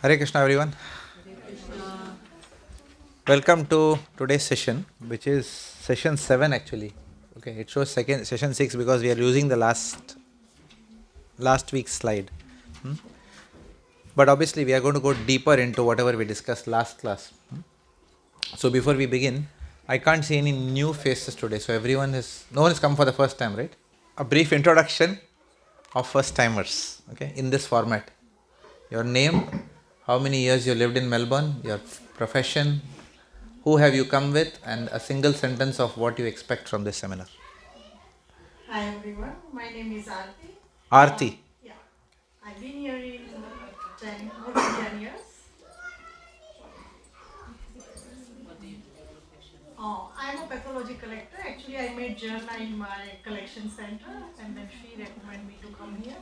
Hare Krishna everyone. Welcome to today's session, which is session 7 actually. Okay, it shows second session 6 because we are using the last week's slide. But obviously we are going to go deeper into whatever we discussed last class. So before we begin, I can't see any new faces today. So no one has come for the first time, right? A brief introduction of first timers, okay, in this format. Your name, how many years you lived in Melbourne, your profession, who have you come with, and a single sentence of what you expect from this seminar. Hi everyone, my name is Aarti. Aarti. Yeah, I've been here in more than 10 years. I'm a pathology collector. Actually, I met Jarna in my collection center and then she recommended me to come here.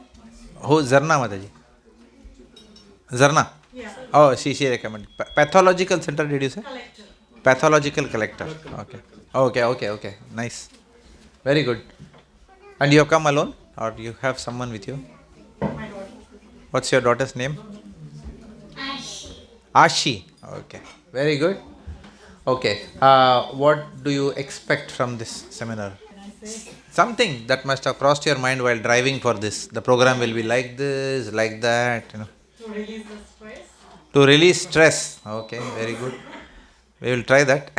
Who? Zarna Mataji. Zarna? Yeah. Oh, she recommended. Pathological center, did you say? Collector. Pathological collector. Okay. Nice. Very good. And you have come alone or you have someone with you? My daughter. What's your daughter's name? Ash. Ashi. Okay. Very good. Okay. What do you expect from this seminar? Something that must have crossed your mind while driving for this. The program will be like this, like that, To release the stress. To release stress. Okay, very good. We will try that.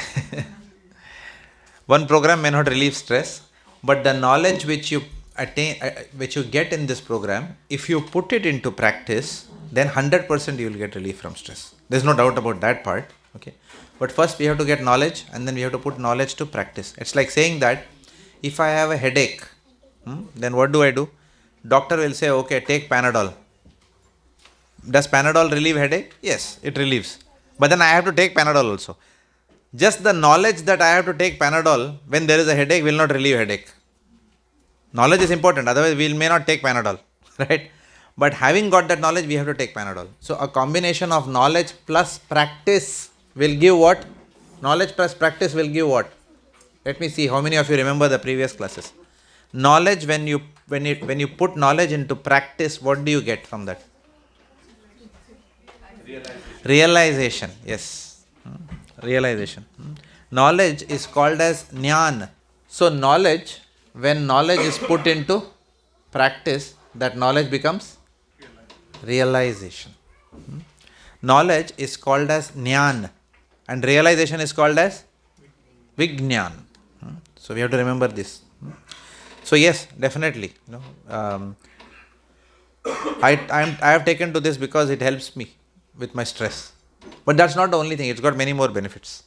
One program may not relieve stress, but the knowledge which you attain, which you get in this program, if you put it into practice, then 100% you will get relief from stress. There's no doubt about that part. Okay, but first we have to get knowledge, and then we have to put knowledge to practice. It's like saying that if I have a headache, then what do? Doctor will say, okay, take Panadol. Does Panadol relieve headache? Yes, it relieves. But then I have to take Panadol also. Just the knowledge that I have to take Panadol when there is a headache will not relieve headache. Knowledge is important, otherwise we may not take Panadol, right? But having got that knowledge, we have to take Panadol. So a combination of knowledge plus practice will give what? Knowledge plus practice will give what? Let me see how many of you remember the previous classes. Knowledge, when you put knowledge into practice, what do you get from that? Realization. Yes. Realization. Knowledge is called as jnana. So knowledge, when knowledge is put into practice, that knowledge becomes realization. Knowledge is called as jnana and realization is called as vijnana. So we have to remember this. So yes, definitely. I have taken to this because it helps me with my stress. But that's not the only thing. It's got many more benefits.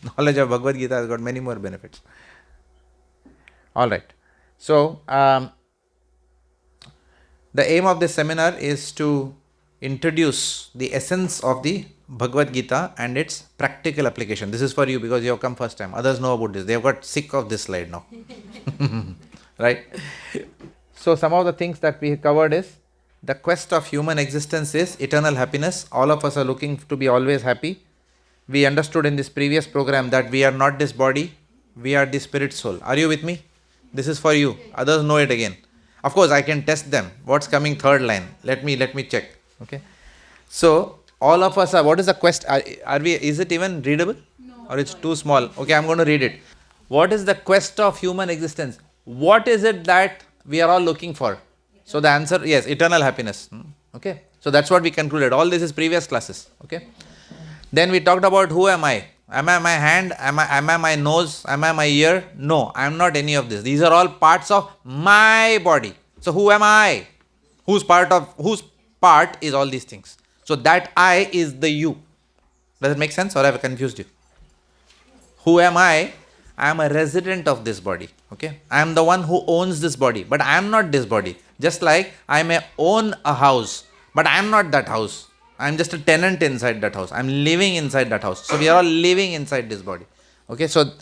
Knowledge of Bhagavad Gita has got many more benefits. Alright. So, the aim of this seminar is to introduce the essence of the Bhagavad Gita and its practical application. This is for you because you have come first time. Others know about this. They have got sick of this slide now. Right? So, some of the things that we covered is the quest of human existence is eternal happiness. All of us are looking to be always happy. We understood in this previous program that we are not this body, we are the spirit soul. Are you with me? This is for you. Others know it again. Of course, I can test them. What's coming third line? Let me check. Okay. So, all of us are, what is the quest? Is it even readable? No. Or it's too small? Okay, I'm going to read it. What is the quest of human existence? What is it that we are all looking for? So the answer, yes, eternal happiness. Okay. So that's what we concluded. All this is previous classes. Okay. Then we talked about who am I? Am I my hand? Am I my nose? Am I my ear? No, I am not any of this. These are all parts of my body. So who am I? Whose part is all these things? So that I is the you. Does it make sense or have I confused you? Who am I? I am a resident of this body. Okay. I am the one who owns this body, but I am not this body. Just like I may own a house, but I am not that house. I am just a tenant inside that house. I am living inside that house. So we are all living inside this body. Okay. So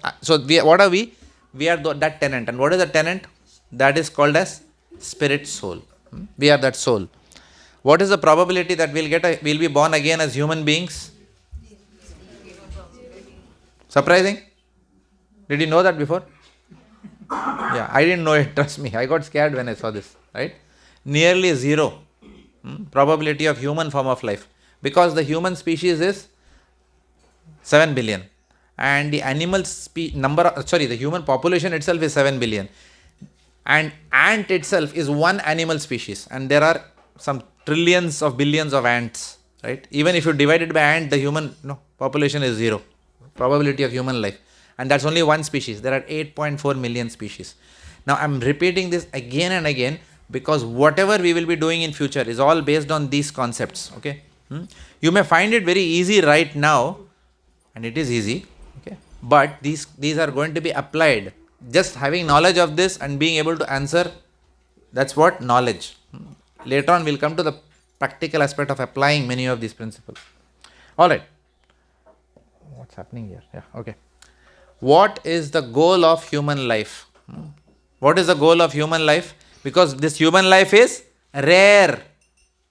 what are we? We are that tenant. And what is the tenant? That is called as spirit soul. We are that soul. What is the probability that we'll be born again as human beings? Surprising? Did you know that before? Yeah, I didn't know it, trust me. I got scared when I saw this, right? Nearly zero probability of human form of life. Because the human species is 7 billion and the the human population itself is 7 billion, and ant itself is one animal species, and there are some trillions of billions of ants, right? Even if you divide it by ant, the human population is zero, probability of human life, and that's only one species. There are 8.4 million species. Now I'm repeating this again and again because whatever we will be doing in future is all based on these concepts. Okay, you may find it very easy right now, and it is easy. Okay, but these are going to be applied. Just having knowledge of this and being able to answer, that's what knowledge. Later on we'll come to the practical aspect of applying many of these principles. All right. What's happening here? Yeah. Okay. What is the goal of human life? What is the goal of human life? Because this human life is rare.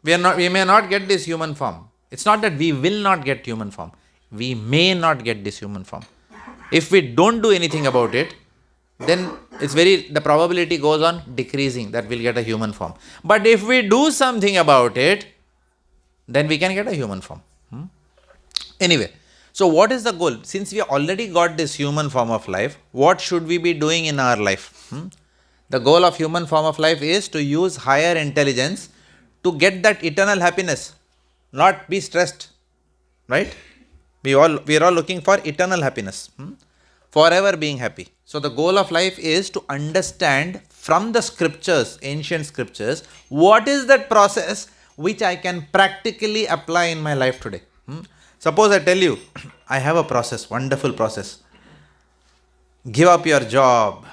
We may not get this human form. It's not that we will not get human form. We may not get this human form. If we don't do anything about it, then the probability goes on decreasing that we'll get a human form. But if we do something about it, then we can get a human form. Anyway, so what is the goal? Since we already got this human form of life, what should we be doing in our life? The goal of human form of life is to use higher intelligence to get that eternal happiness, not be stressed, right? We are all looking for eternal happiness, forever being happy. So the goal of life is to understand from the scriptures, ancient scriptures, what is that process which I can practically apply in my life today. Suppose I tell you, I have a process, wonderful process. Give up your job.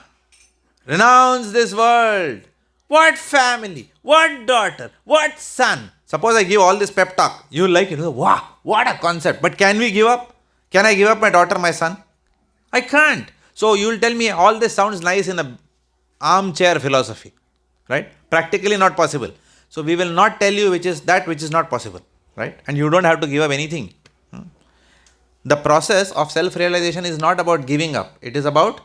Renounce this world. What family? What daughter? What son? Suppose I give all this pep talk. You like it. Wow, what a concept. But can we give up? Can I give up my daughter, my son? I can't. So you will tell me all this sounds nice in a armchair philosophy, right? Practically not possible. So we will not tell you which is not possible, right? And you don't have to give up anything. The process of self-realization is not about giving up. It is about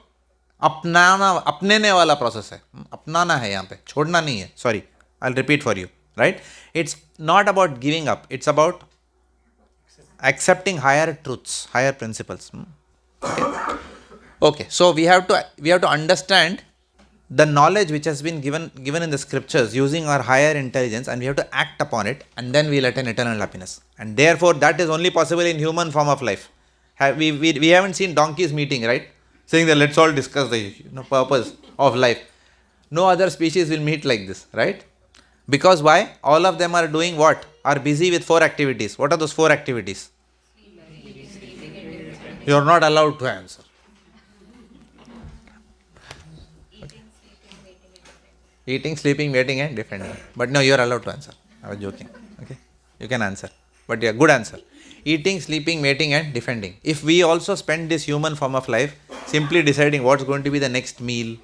अपने वाला process है. अपनाना है यहाँ पे, छोड़ना नहीं है. Sorry, I'll repeat for you, right? It's not about giving up. It's about accepting higher truths, higher principles. Okay, so we have to understand the knowledge which has been given in the scriptures using our higher intelligence, and we have to act upon it, and then we'll attain eternal happiness. And therefore, that is only possible in human form of life. We haven't seen donkeys meeting, right? Saying that let's all discuss the purpose of life. No other species will meet like this, right? Because why? All of them are doing what? Are busy with 4 activities. What are those 4 activities? You are not allowed to answer. Eating, sleeping, mating and defending. But no, you are allowed to answer. I was joking. Okay, you can answer. But yeah, good answer. Eating, sleeping, mating and defending. If we also spend this human form of life simply deciding what's going to be the next meal,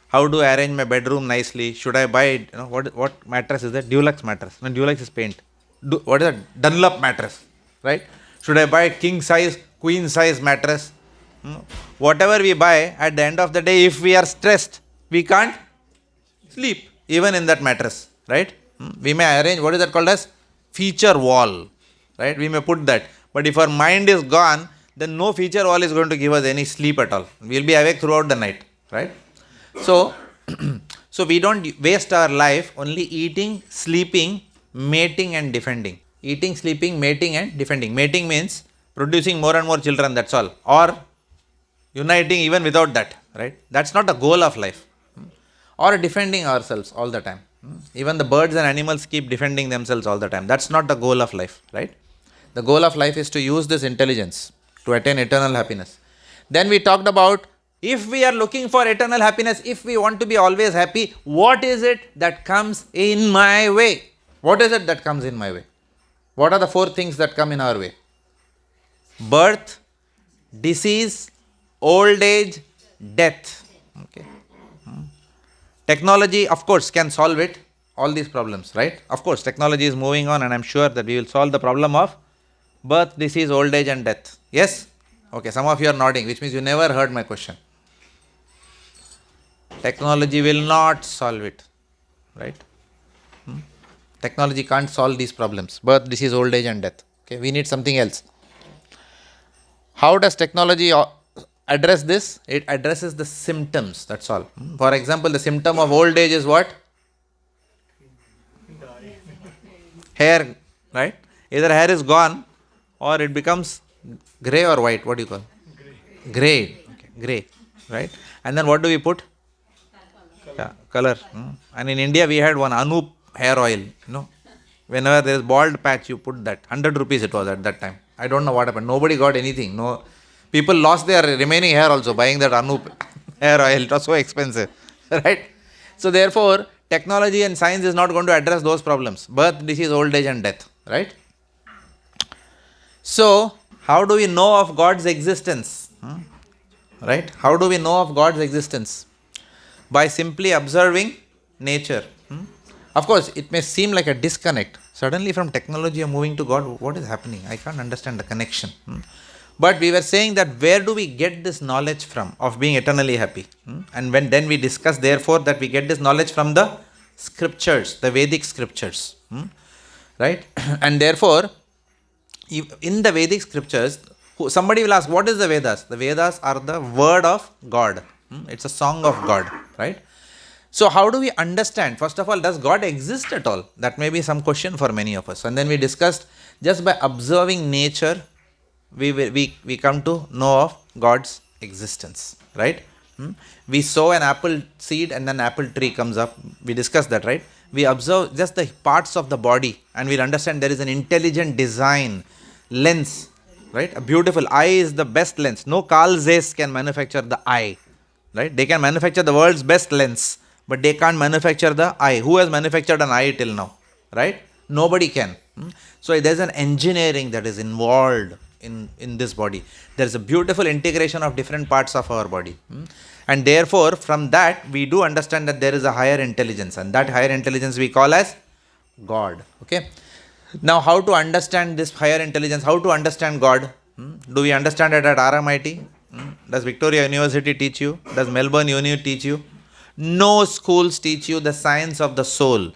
how to arrange my bedroom nicely, should I buy, what mattress is that? Dulux mattress. No, Dulux is paint. What is that? Dunlop mattress, right? Should I buy king size, queen size mattress? Whatever we buy, at the end of the day, if we are stressed, we can't sleep even in that mattress, right? We may arrange, what is that called as? Feature wall, right? We may put that. But if our mind is gone, then no feature wall is going to give us any sleep at all. We will be awake throughout the night, right? So, so we don't waste our life only eating, sleeping, mating and defending. Eating, sleeping, mating and defending. Mating means producing more and more children, that's all. Or uniting even without that, right? That's not the goal of life. Or defending ourselves all the time. Even the birds and animals keep defending themselves all the time. That's not the goal of life, right? The goal of life is to use this intelligence to attain eternal happiness. Then we talked about, if we are looking for eternal happiness, if we want to be always happy, what is it that comes in my way? What is it that comes in my way? What are the 4 things that come in our way? Birth, disease, old age, death. Okay. Technology, of course, can solve it, all these problems, right? Of course, technology is moving on, and I'm sure that we will solve the problem of birth, disease, old age and death. Yes? Okay, some of you are nodding, which means you never heard my question. Technology will not solve it, right? Technology can't solve these problems. Birth, disease, old age and death. Okay, we need something else. How does technology address this? It addresses the symptoms, that's all. For example, the symptom of old age is what? Hair, right? Either hair is gone or it becomes grey or white. What do you call? Grey. Okay, grey, right? And then what do we put? Yeah, color. And in India we had one Anup hair oil. Whenever there is bald patch, you put that. 100 rupees it was at that time. I don't know what happened. Nobody got anything. No, people lost their remaining hair also buying that Anup hair oil. It was so expensive, right? So therefore, technology and science is not going to address those problems. Birth, disease, old age and death, right? So, how do we know of God's existence? Right? How do we know of God's existence? By simply observing nature. Of course, it may seem like a disconnect. Suddenly from technology you're moving to God. What is happening? I can't understand the connection. But we were saying that where do we get this knowledge from of being eternally happy? And then we discuss therefore that we get this knowledge from the scriptures, the Vedic scriptures. Right? And therefore, in the Vedic scriptures, somebody will ask, what is the Vedas? The Vedas are the word of God. It's a song of God, right? So how do we understand? First of all, does God exist at all? That may be some question for many of us. And then we discussed, just by observing nature, we come to know of God's existence, right? We sow an apple seed and then apple tree comes up. We discussed that, right? We observe just the parts of the body and we'll understand there is an intelligent design, lens, right? A beautiful eye is the best lens. No Carl Zeiss can manufacture the eye, right? They can manufacture the world's best lens, but they can't manufacture the eye. Who has manufactured an eye till now, right? Nobody can. So there's an engineering that is involved in this body. There's a beautiful integration of different parts of our body. And therefore, from that, we do understand that there is a higher intelligence. And that higher intelligence we call as God. Okay. Now, how to understand this higher intelligence? How to understand God? Do we understand it at RMIT? Does Victoria University teach you? Does Melbourne Uni teach you? No schools teach you the science of the soul.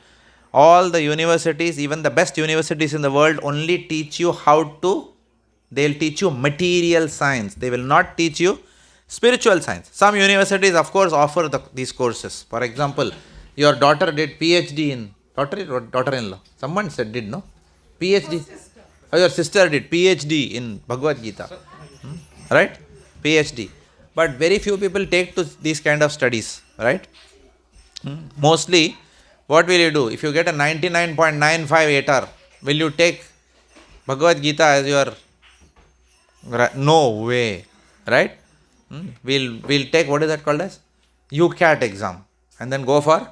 All the universities, even the best universities in the world, only teach you how to, they'll teach you material science. They will not teach you spiritual science. Some universities, of course, offer these courses. For example, your daughter did PhD in, daughter-in-law. Someone said did, no? PhD. Oh, your sister did PhD in Bhagavad Gita. Right? PhD. But very few people take to these kind of studies. Right? Mostly, what will you do? If you get a 99.95 ATAR, will you take Bhagavad Gita as your... No way. Right? We'll take, what is that called as? UCAT exam. And then go for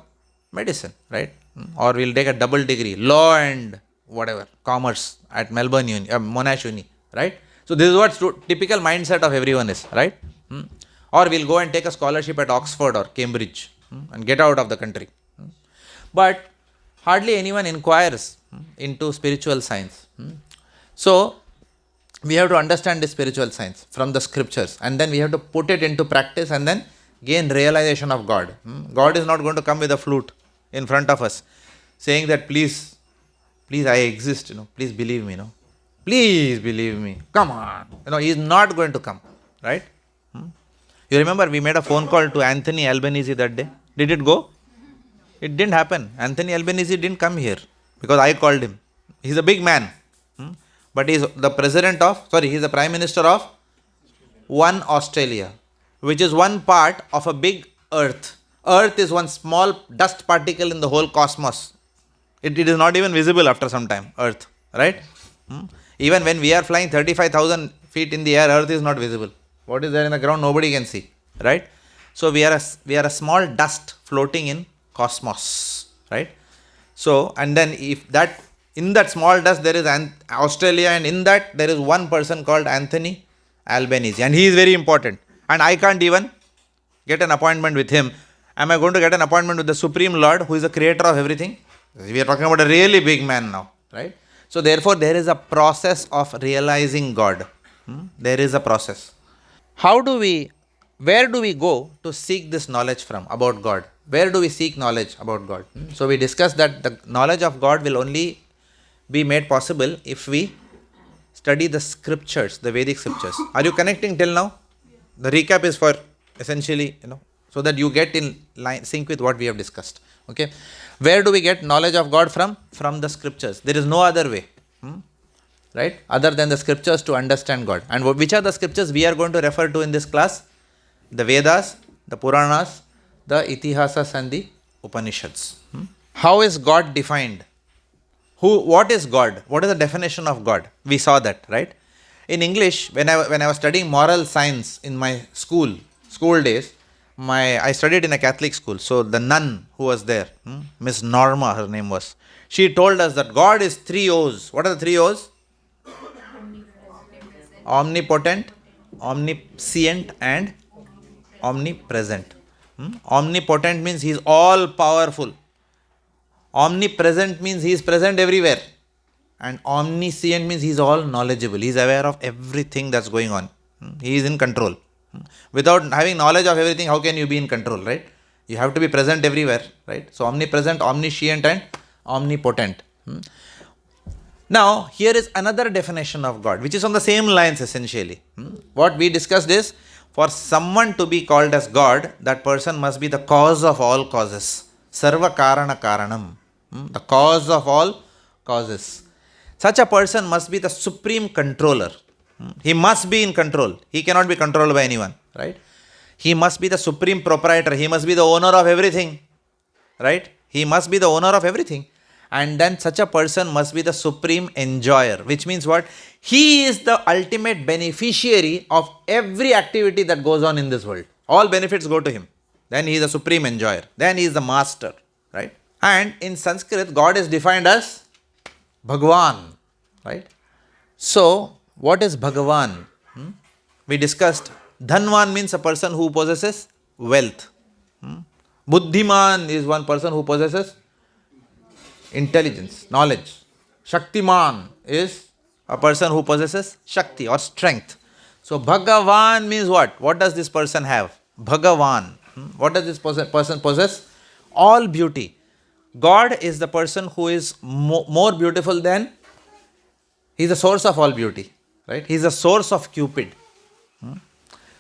medicine. Right? Or we'll take a double degree. Law and whatever. Commerce at Melbourne Uni, Monash Uni. Right? So this is what typical mindset of everyone is. Right? Or we'll go and take a scholarship at Oxford or Cambridge and get out of the country. But hardly anyone inquires into spiritual science. So, we have to understand this spiritual science from the scriptures and then we have to put it into practice and then gain realization of God. God is not going to come with a flute in front of us saying that please I exist, please believe me, please believe me, come on. He is not going to come, right? You remember we made a phone call to Anthony Albanese that day. Did it go? It didn't happen. Anthony Albanese didn't come here because I called him. He's a big man. But he's the Prime Minister of one Australia, which is one part of a big earth. Earth is one small dust particle in the whole cosmos. It is not even visible after some time, Earth, right? Even when we are flying 35,000 feet in the air, Earth is not visible. What is there in the ground? Nobody can see, right? So we are a small dust floating in cosmos, right? So, and then in that small dust there is Australia, and in that there is one person called Anthony Albanese, and he is very important. And I can't even get an appointment with him. Am I going to get an appointment with the Supreme Lord, who is the creator of everything? We are talking about a really big man now, right? So therefore there is a process of realizing God. There is a process. How do we where do we go to seek this knowledge from about God? Where do we seek knowledge about God? So we discussed that the knowledge of God will only be made possible if we study the scriptures, the Vedic scriptures. Are you connecting till now? The recap is for essentially, so that you get in line, sync with what we have discussed. Okay. Where do we get knowledge of God from? From the scriptures. There is no other way. Right? Other than the scriptures to understand God. And which are the scriptures we are going to refer to in this class? The Vedas, the Puranas, the Itihasas and the Upanishads. How is God defined? What is God? What is the definition of God? We saw that, right? In English, when I was studying moral science in my school days, I studied in a Catholic school. So the nun who was there, Miss Norma, her name was, she told us that God is three O's. What are the three O's? Omnipotent, omniscient and omnipresent. Omnipotent means he is all powerful. Omnipresent means he is present everywhere. And omniscient means he is all knowledgeable. He is aware of everything that's going on. He is in control. Without having knowledge of everything, how can you be in control, right? You have to be present everywhere, right? So omnipresent, omniscient and omnipotent. Now, here is another definition of God, which is on the same lines essentially. What we discussed is, for someone to be called as God, that person must be the cause of all causes. Sarva Karana Karanam. The cause of all causes. Such a person must be the supreme controller. He must be in control. He cannot be controlled by anyone, right? He must be the supreme proprietor. He must be the owner of everything, right? He must be the owner of everything. And then such a person must be the supreme enjoyer, which means what? He is the ultimate beneficiary of every activity that goes on in this world. All benefits go to him. Then he is the supreme enjoyer. Then he is the master, right? And in Sanskrit, God is defined as Bhagwan, right? So, what is Bhagavan? We discussed, Dhanvan means a person who possesses wealth. Buddhiman is one person who possesses intelligence, knowledge. Shaktiman is a person who possesses Shakti or strength. So, Bhagavan means what? What does this person have? Bhagavan. What does this person possess? All beauty. God is the person who is more beautiful than, he is the source of all beauty, right? He is the source of Cupid.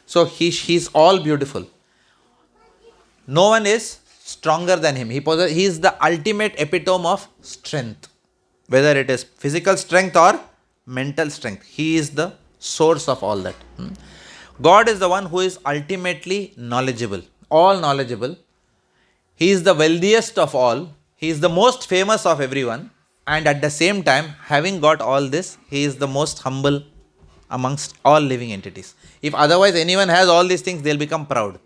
So he is all beautiful. No one is stronger than him. He is the ultimate epitome of strength. Whether it is physical strength or mental strength, he is the source of all that. God is the one who is ultimately knowledgeable, all knowledgeable. He is the wealthiest of all. He is the most famous of everyone. And at the same time, having got all this, he is the most humble amongst all living entities. If otherwise anyone has all these things, they'll become proud.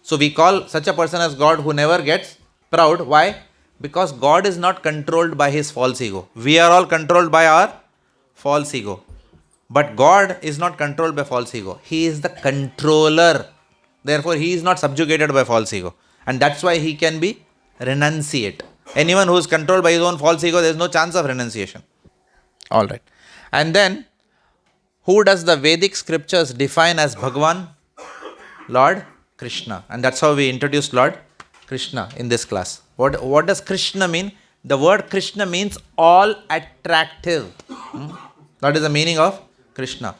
So we call such a person as God who never gets proud. Why? Because God is not controlled by his false ego. We are all controlled by our false ego. But God is not controlled by false ego. He is the controller. Therefore, he is not subjugated by false ego. And that's why he can be renunciate. Anyone who is controlled by his own false ego, there is no chance of renunciation. Alright. And then, who does the Vedic scriptures define as Bhagavan? Lord Krishna. And that's how we introduced Lord Krishna in this class. What does Krishna mean? The word Krishna means all attractive. That is the meaning of Krishna.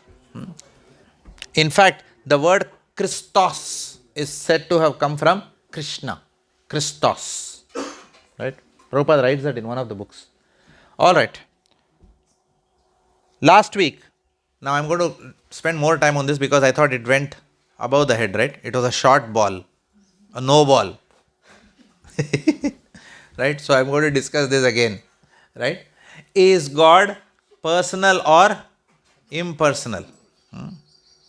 In fact, the word Christos is said to have come from Krishna. Christos. Right? Prabhupada writes that in one of the books. Alright. Last week, now I'm going to spend more time on this because I thought it went above the head, right? It was a short ball, a no ball. Right? So I'm going to discuss this again. Right? Is God personal or impersonal?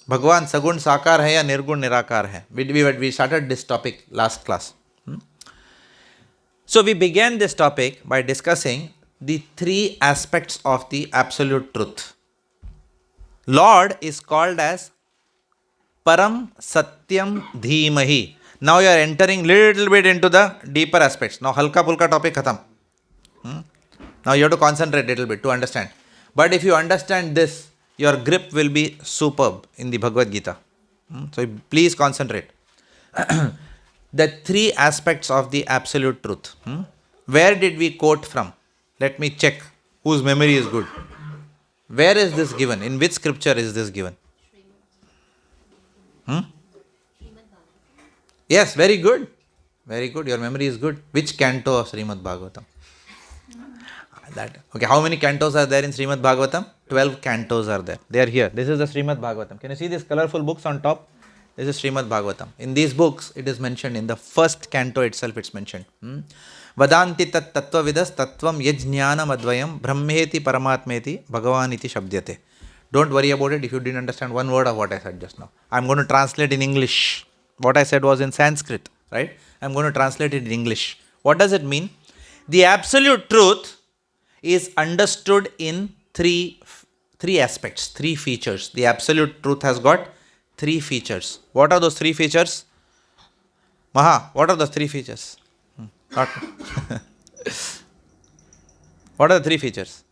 Bhagwan sagun sakar hai ya nirgun nirakar hai? We started this topic last class. So we began this topic by discussing the three aspects of the absolute truth. Lord is called as Param Satyam Dhimahi. Now you are entering little bit into the deeper aspects. Now halka pulka topic khatam. Now you have to concentrate little bit to understand. But if you understand this, your grip will be superb in the Bhagavad Gita. So please concentrate. The three aspects of the absolute truth. Where did we quote from? Let me check whose memory is good. Where is this given? In which scripture is this given? Yes, very good. Very good. Your memory is good. Which canto of Srimad Bhagavatam? That. Okay, how many cantos are there in Srimad Bhagavatam? 12 cantos are there. They are here. This is the Srimad Bhagavatam. Can you see these colorful books on top? This is Srimad Bhagavatam. In these books, it is mentioned, in the first canto itself, it's mentioned. Vadanti tat tattva vidas tattvam yajnanam advayam brahmeti paramatmeti bhagavaniti shabdyate. Don't worry about it if you didn't understand one word of what I said just now. I'm going to translate in English. What I said was in Sanskrit, right? I'm going to translate it in English. What does it mean? The absolute truth is understood in three aspects, three features. The absolute truth has got three features. What are those three features? Maha, what are those three features? What are the three features?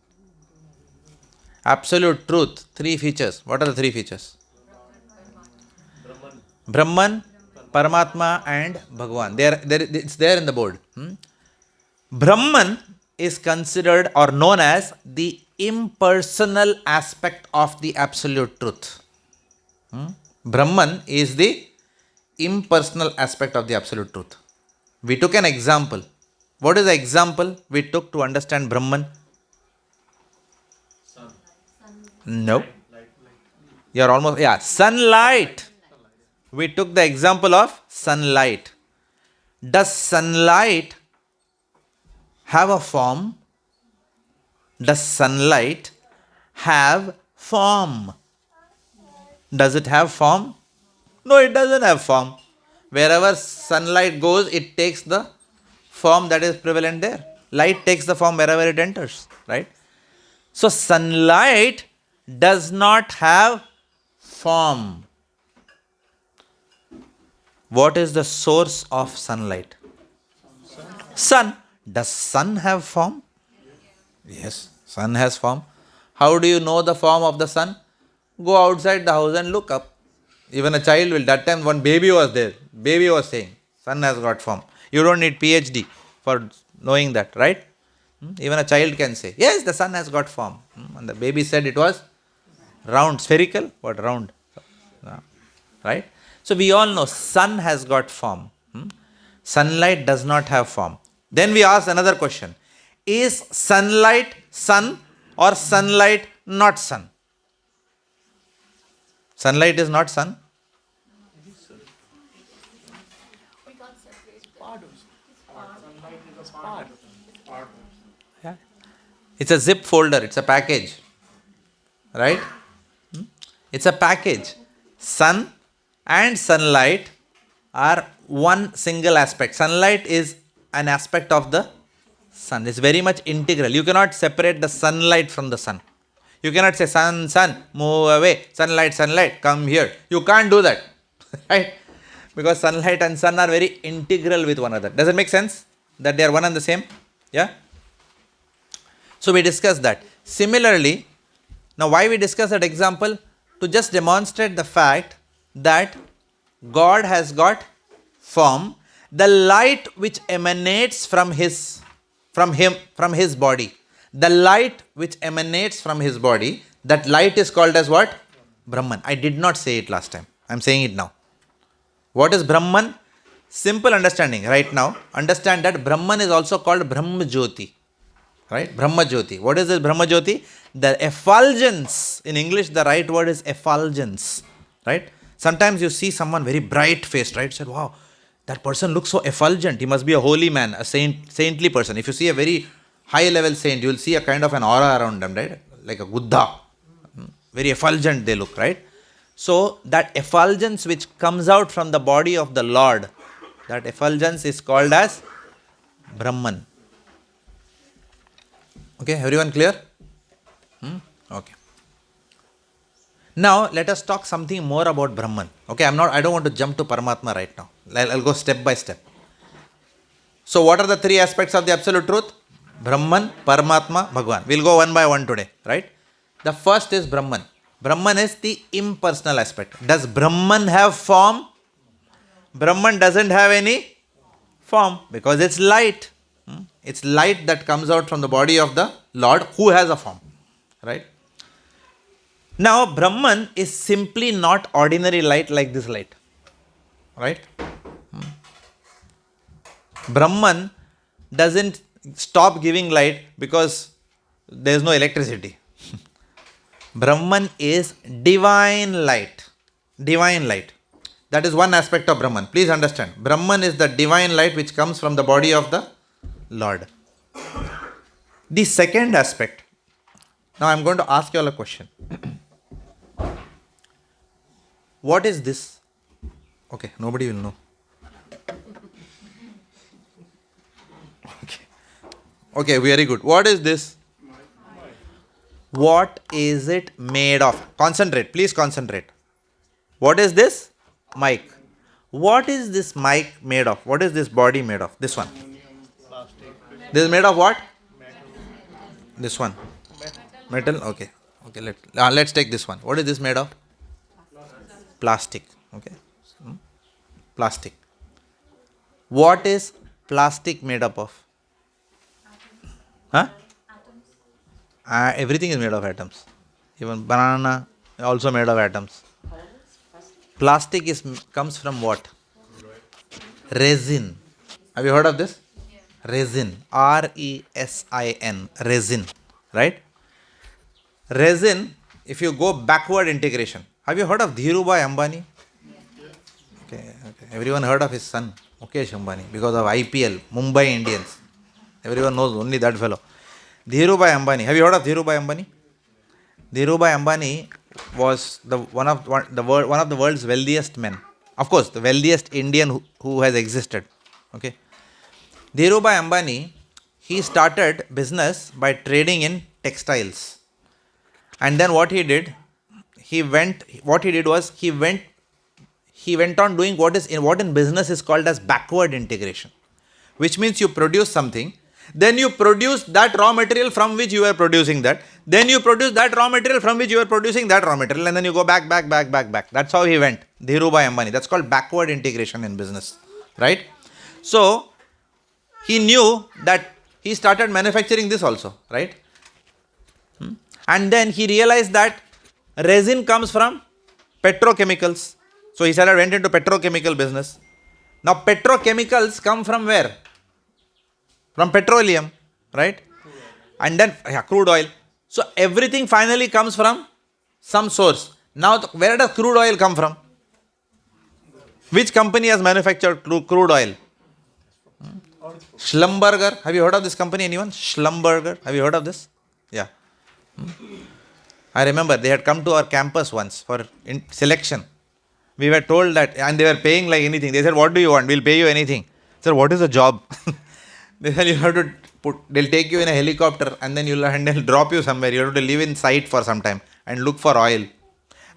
Absolute truth, three features. What are the three features? Brahman, Paramatma and Bhagavan. It's there in the board. Brahman is considered or known as the impersonal aspect of the absolute truth. Brahman is the impersonal aspect of the absolute truth. We took an example. What is the example we took to understand Brahman? Sun. No. Light. You are almost, sunlight. We took the example of sunlight. Does sunlight have a form? Does sunlight have form? Does it have form? No, it doesn't have form. Wherever sunlight goes, it takes the form that is prevalent there. Light takes the form wherever it enters, right? So sunlight does not have form. What is the source of sunlight? Sun. Does sun have form? Yes, sun has form. How do you know the form of the sun? Go outside the house and look up. Even a child will. That time one baby was there. Baby was saying, sun has got form. You don't need PhD for knowing that, right? Even a child can say, yes, the sun has got form. And the baby said it was round, spherical, what round? Right? So we all know sun has got form. Sunlight does not have form. Then we ask another question. Is sunlight sun or sunlight not sun? Sunlight is not sun. Yeah. It's a zip folder, it's a package. Right? It's a package. Sun and sunlight are one single aspect. Sunlight is an aspect of the sun. It's very much integral. You cannot separate the sunlight from the sun. You cannot say, sun, move away. Sunlight, come here. You can't do that. Right? Because sunlight and sun are very integral with one another. Does it make sense? That they are one and the same? Yeah? So we discussed that. Similarly, now why we discuss that example? To just demonstrate the fact that God has got form. The light which emanates from his body. The light which emanates from his body, that light is called as what? Brahman. I did not say it last time. I am saying it now. What is Brahman? Simple understanding right now. Understand that Brahman is also called Brahma Jyoti. Right? Brahma Jyoti. What is this Brahma Jyoti? The effulgence. In English, the right word is effulgence. Right? Sometimes you see someone very bright faced, right? Said, wow, that person looks so effulgent. He must be a holy man, a saintly person. If you see a very high level saint, you will see a kind of an aura around them, right? Like a Buddha. Very effulgent they look, right? So that effulgence which comes out from the body of the Lord, that effulgence is called as Brahman. Okay, everyone clear? Okay. Now let us talk something more about Brahman. Okay, I don't want to jump to Paramatma right now. I'll go step by step. So what are the three aspects of the absolute truth? Brahman, Paramatma, Bhagavan. We'll go one by one today, right? The first is Brahman. Brahman is the impersonal aspect. Does Brahman have form? Brahman doesn't have any form because it's light. It's light that comes out from the body of the Lord who has a form. Right? Now, Brahman is simply not ordinary light like this light. Right? Brahman doesn't stop giving light because there is no electricity. Brahman is divine light. Divine light. That is one aspect of Brahman. Please understand. Brahman is the divine light which comes from the body of the Lord. The second aspect. Now I am going to ask you all a question. What is this? Okay, nobody will know. Okay, very good. What is this? What is it made of? Concentrate, please concentrate. What is this? Mic. What is this mic made of? What is this body made of? This one. This is made of what? This one. Metal? Okay. Okay, let's take this one. What is this made of? Plastic. Okay. Plastic. What is plastic made up of? Huh? Everything is made of atoms. Even banana also made of atoms. Plastic comes from what? Resin. Have you heard of this? Resin. R-E-S-I-N. Resin. Right? Resin, if you go backward integration. Have you heard of Dhirubhai Ambani? Okay. Everyone heard of his son, Mukesh Ambani, because of IPL, Mumbai Indians. Everyone knows only that fellow. Dhirubhai Ambani. Have you heard of Dhirubhai Ambani? Dhirubhai Ambani was one of the world's wealthiest men. Of course, the wealthiest Indian who has existed. Okay. Dhirubhai Ambani, he started business by trading in textiles. And then what he did was he went on doing what in business is called as backward integration. Which means you produce something, then you produce that raw material from which you were producing that, then you produce that raw material from which you were producing that raw material, and then you go back. That's how he went, Dhirubhai Ambani. That's called backward integration in business, right? So, he knew that he started manufacturing this also, right? And then he realized that resin comes from petrochemicals. So, he went into petrochemical business. Now, petrochemicals come from where? From petroleum, right? And then crude oil. So everything finally comes from some source. Now where does crude oil come from? Which company has manufactured crude oil? Schlumberger. Have you heard of this company, anyone? Schlumberger. Have you heard of this? Yeah. I remember they had come to our campus once for selection. We were told that, and they were paying like anything. They said, what do you want? We'll pay you anything. I said, what is the job? They said you have to they'll take you in a helicopter and then they'll drop you somewhere. You have to live in sight for some time and look for oil.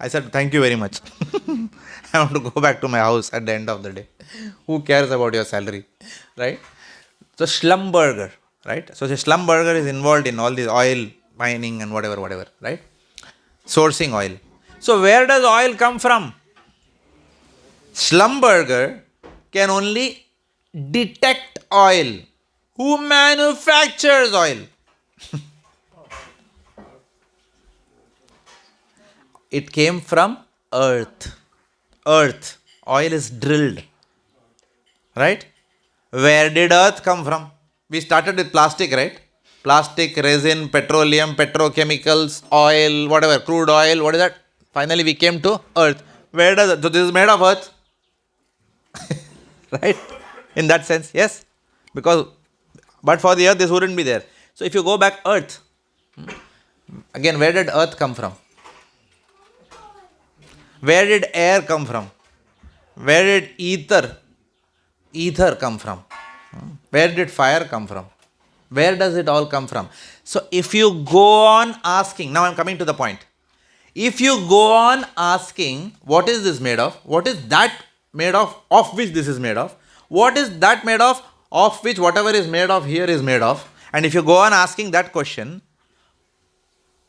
I said, thank you very much. I want to go back to my house at the end of the day. Who cares about your salary? Right? So Schlumberger, right? So Schlumberger is involved in all this oil mining and whatever, right? Sourcing oil. So where does oil come from? Schlumberger can only detect oil. Who manufactures oil? It came from earth. Earth. Oil is drilled. Right? Where did earth come from? We started with plastic, right? Plastic, resin, petroleum, petrochemicals, oil, whatever, crude oil, what is that? Finally we came to earth. Where does it? So this is made of earth. Right? In that sense, yes. But for the earth, this wouldn't be there. So if you go back, earth. Again, where did earth come from? Where did air come from? Where did ether come from? Where did fire come from? Where does it all come from? So if you go on asking, now I'm coming to the point. If you go on asking, what is this made of? What is that made of which this is made of? What is that made of which whatever is made of here is made of? And if you go on asking that question,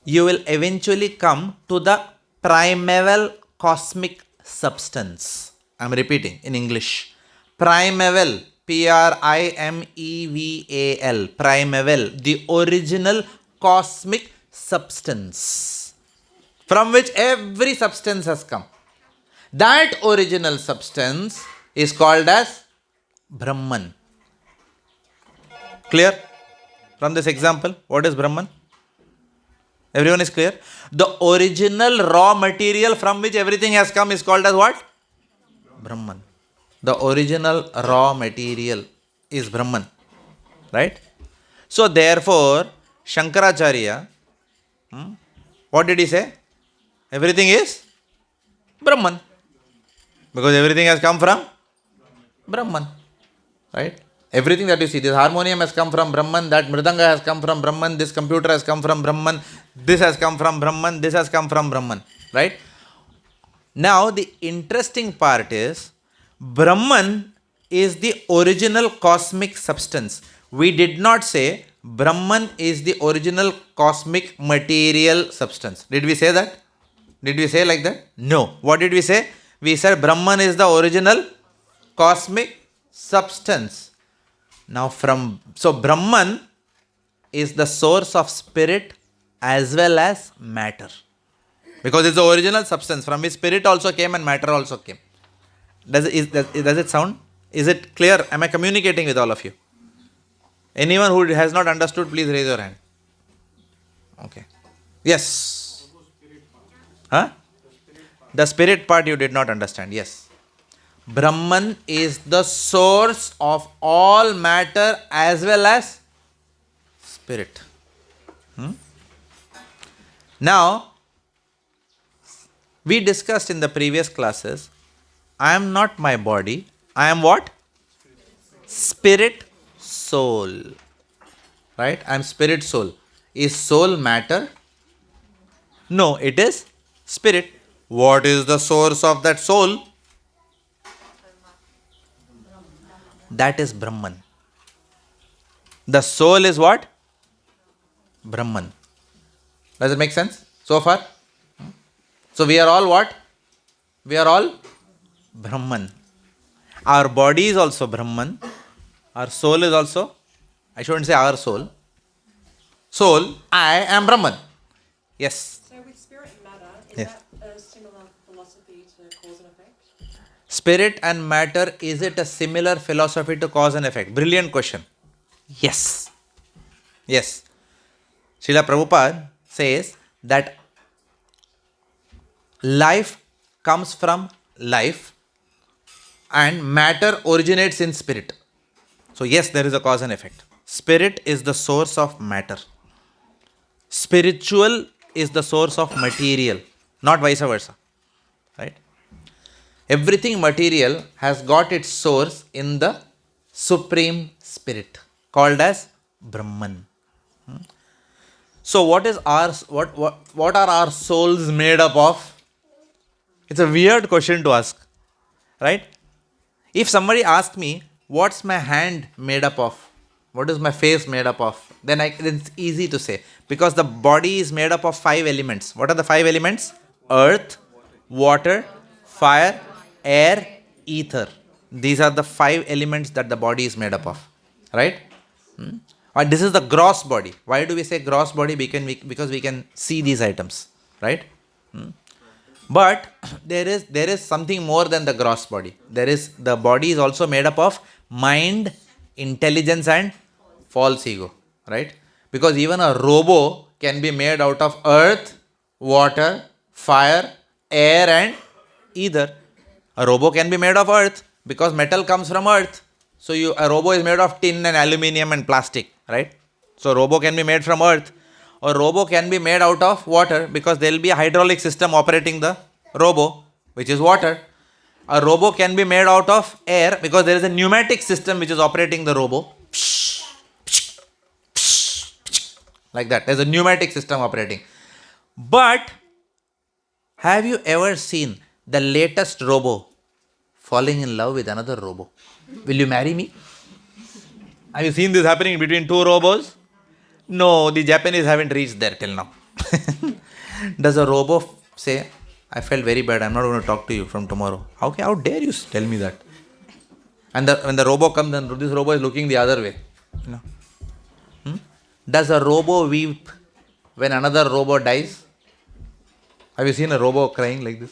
you will eventually come to the primeval cosmic substance. I am repeating in English. Primeval, Primeval, primeval, the original cosmic substance from which every substance has come. That original substance is called as Brahman. Clear? From this example, what is Brahman? Everyone is clear? The original raw material from which everything has come is called as what? Brahman. The original raw material is Brahman. Right? So therefore, Shankaracharya, what did he say? Everything is Brahman. Because everything has come from Brahman. Right? Everything that you see, this harmonium has come from Brahman, that mridanga has come from Brahman, this computer has come from Brahman, this has come from Brahman, this has come from Brahman. Right? Now the interesting part is, Brahman is the original cosmic substance. We did not say Brahman is the original cosmic material substance. Did we say that? Did we say like that? No. What did we say? We said Brahman is the original cosmic substance. Now so Brahman is the source of spirit as well as matter. Because it's the original substance from which spirit also came and matter also came. Does it sound? Is it clear? Am I communicating with all of you? Anyone who has not understood, please raise your hand. Okay. Yes. Huh? The spirit part you did not understand. Yes. Brahman is the source of all matter as well as spirit. Now, we discussed in the previous classes, I am not my body. I am what? Spirit, soul. Right? I am spirit, soul. Is soul matter? No, it is spirit. What is the source of that soul? That is Brahman. The soul is what? Brahman. Does it make sense so far? So we are all what? We are all Brahman. Our body is also Brahman. Our soul is also, I shouldn't say our soul. Soul, I am Brahman. Yes. So with spirit and matter, is Yes. that a similar philosophy to cause and effect? Spirit and matter, is it a similar philosophy to cause and effect? Brilliant question. Yes. Yes. Srila Prabhupada says that life comes from life and matter originates in spirit. So yes, there is a cause and effect. Spirit is the source of matter. Spiritual is the source of material, not vice versa. Right? Everything material has got its source in the Supreme Spirit, called as Brahman. So what are our souls made up of? It's a weird question to ask. Right? If somebody asks me, what's my hand made up of? What is my face made up of? Then it's easy to say. Because the body is made up of 5 elements. What are the 5 elements? Earth, water, fire, air, ether. These are the 5 elements that the body is made up of. Right? And this is the gross body. Why do we say gross body? Because we can see these items. Right? But there is something more than the gross body. The body is also made up of mind, intelligence and false ego. Right? Because even a robo can be made out of earth, water, fire, air and ether. A robo can be made of earth because metal comes from earth. So a robo is made of tin and aluminium and plastic. Right? So robo can be made from earth. Or robo can be made out of water because there will be a hydraulic system operating the robo, which is water. A robo can be made out of air because there is a pneumatic system which is operating the robo. Like that. There's a pneumatic system operating. But have you ever seen the latest robo falling in love with another robo? Will you marry me? Have you seen this happening between 2 robos? No, the Japanese haven't reached there till now. Does a robo say, I felt very bad. I'm not going to talk to you from tomorrow. Okay, how dare you tell me that? And when the robo comes, then this robo is looking the other way. You know? Does a robo weep when another robo dies? Have you seen a robo crying like this?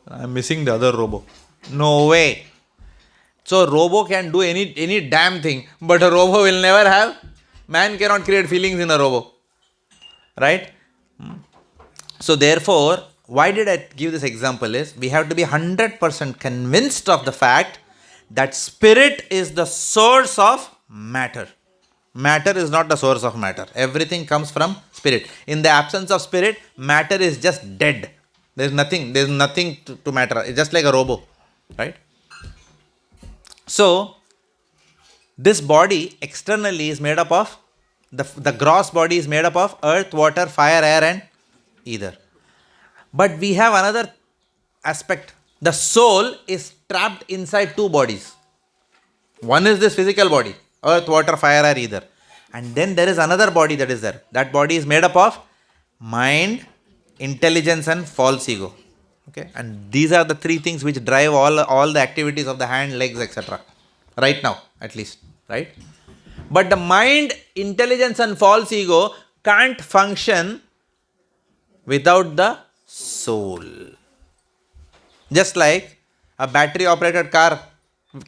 I'm missing the other robo. No way. So robo can do any damn thing, but a robo will never have. Man cannot create feelings in a robo. Right? So therefore, why did I give this example is, we have to be 100% convinced of the fact that spirit is the source of matter. Matter is not the source of matter. Everything comes from spirit. In the absence of spirit, matter is just dead. There is nothing to matter. It's just like a robo. Right? So, this body externally is made up of, the gross body is made up of earth, water, fire, air and ether. But we have another aspect. The soul is trapped inside two bodies. One is this physical body, earth, water, fire, air, ether. And then there is another body that is there. That body is made up of mind, intelligence and false ego. Okay? And these are the three things which drive all the activities of the hand, legs, etc. Right now, at least. Right? But the mind, intelligence and false ego can't function without the soul. Just like a battery operated car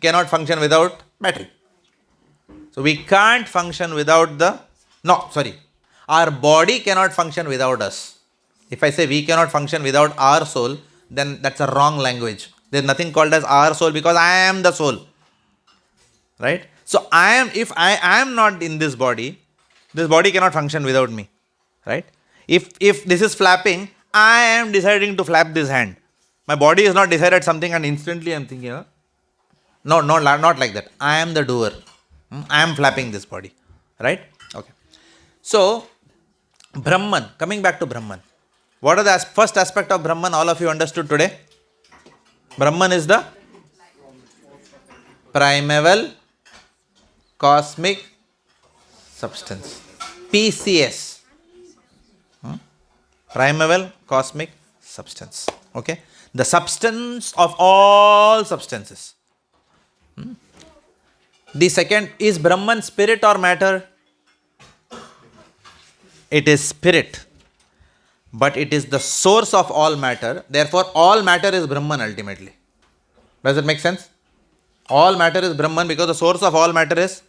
cannot function without battery. So we can't function without our body cannot function without us. If I say we cannot function without our soul, then that's a wrong language. There's nothing called as our soul, because I am the soul. Right? So if I am not in this body cannot function without me. Right? If this is flapping, I am deciding to flap this hand. My body is not decided something and instantly I am thinking, no, not like that. I am the doer. I am flapping this body. Right? Okay. So, Brahman, coming back to Brahman. What are the first aspect of Brahman all of you understood today? Brahman is the primeval cosmic substance. PCS. Primeval cosmic substance. Okay? The substance of all substances. The second, is Brahman spirit or matter? It is spirit. But it is the source of all matter. Therefore, all matter is Brahman ultimately. Does it make sense? All matter is Brahman because the source of all matter is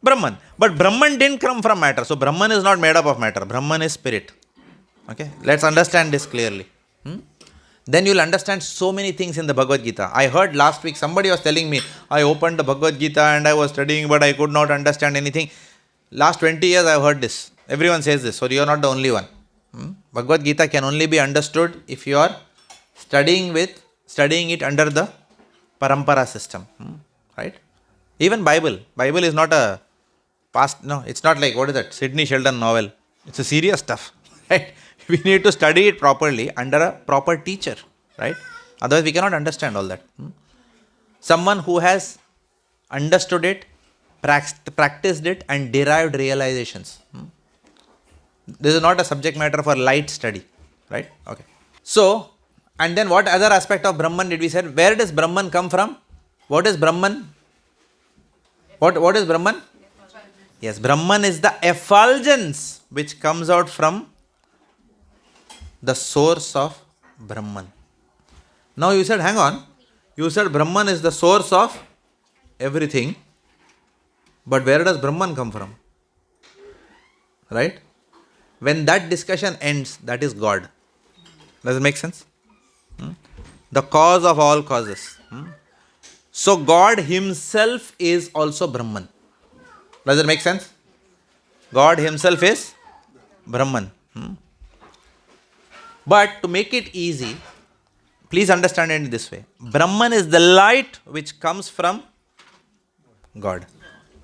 Brahman. But Brahman didn't come from matter. So, Brahman is not made up of matter. Brahman is spirit. Okay? Let's understand this clearly. Then you will understand so many things in the Bhagavad Gita. I heard last week somebody was telling me, I opened the Bhagavad Gita and I was studying but I could not understand anything. Last 20 years I have heard this. Everyone says this, so you are not the only one. Bhagavad Gita can only be understood if you are studying it under the parampara system. Right? Even Bible is not a past, no, it's not like, what is that, Sidney Sheldon novel. It's a serious stuff. Right? We need to study it properly under a proper teacher, right? Otherwise we cannot understand all that. Someone who has understood it, practiced it and derived realizations. This is not a subject matter for light study, right? Okay. So, and then what other aspect of Brahman did we say? Where does Brahman come from? What is Brahman? What is Brahman? Yes, Brahman is the effulgence which comes out from the source of Brahman. Now you said, hang on, you said Brahman is the source of everything, but where does Brahman come from? Right? When that discussion ends, that is God. Does it make sense? The cause of all causes. So God himself is also Brahman. Does it make sense? God himself is Brahman. But to make it easy, please understand it this way. Brahman is the light which comes from God.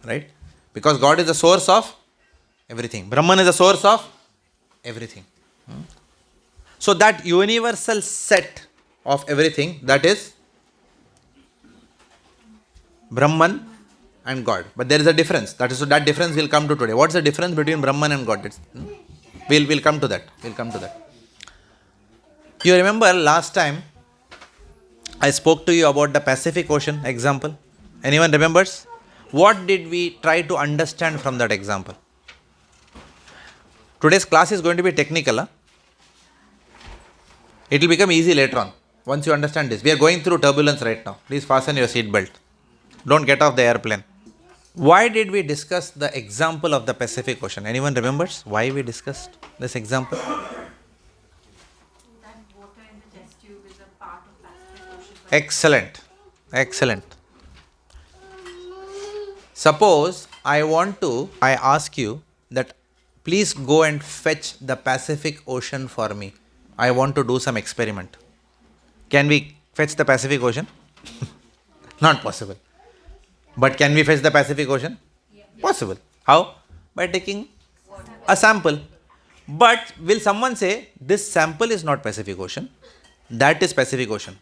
Right? Because God is the source of everything. Brahman is the source of everything. So that universal set of everything, that is Brahman and God. But there is a difference. That difference will come to today. What's the difference between Brahman and God? We'll come to that. You remember last time I spoke to you about the Pacific Ocean example? Anyone remembers? What did we try to understand from that example? Today's class is going to be technical. Huh? It will become easy later on. Once you understand this. We are going through turbulence right now. Please fasten your seat belt. Don't get off the airplane. Why did we discuss the example of the Pacific Ocean? Anyone remembers why we discussed this example? That water in the test tube is a part of Pacific Ocean. Excellent. Excellent. Suppose I ask you that please go and fetch the Pacific Ocean for me. I want to do some experiment. Can we fetch the Pacific Ocean? Not possible. But can we fetch the Pacific Ocean? Yeah. Possible. How? By taking a sample. But will someone say this sample is not Pacific Ocean? That is Pacific Ocean.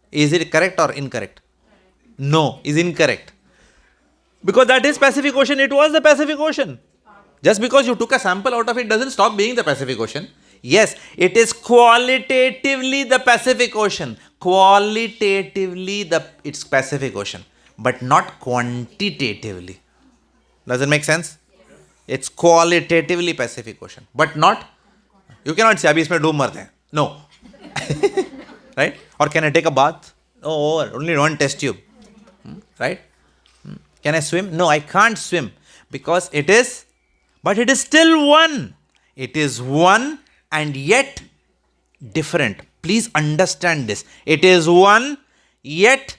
Is it correct or incorrect? No, is incorrect. Because that is Pacific Ocean, it was the Pacific Ocean. Just because you took a sample out of it doesn't stop being the Pacific Ocean. Yes, it is qualitatively the Pacific Ocean. Qualitatively it's Pacific Ocean. But not quantitatively. Does it make sense? It's qualitatively Pacific Ocean. But not, you cannot say, abhi isme doob marte hain. No. Right? Or can I take a bath? Oh, only one test tube. Right? Can I swim? No, I can't swim. Because it is still one. It is one and yet different. Please understand this. It is one yet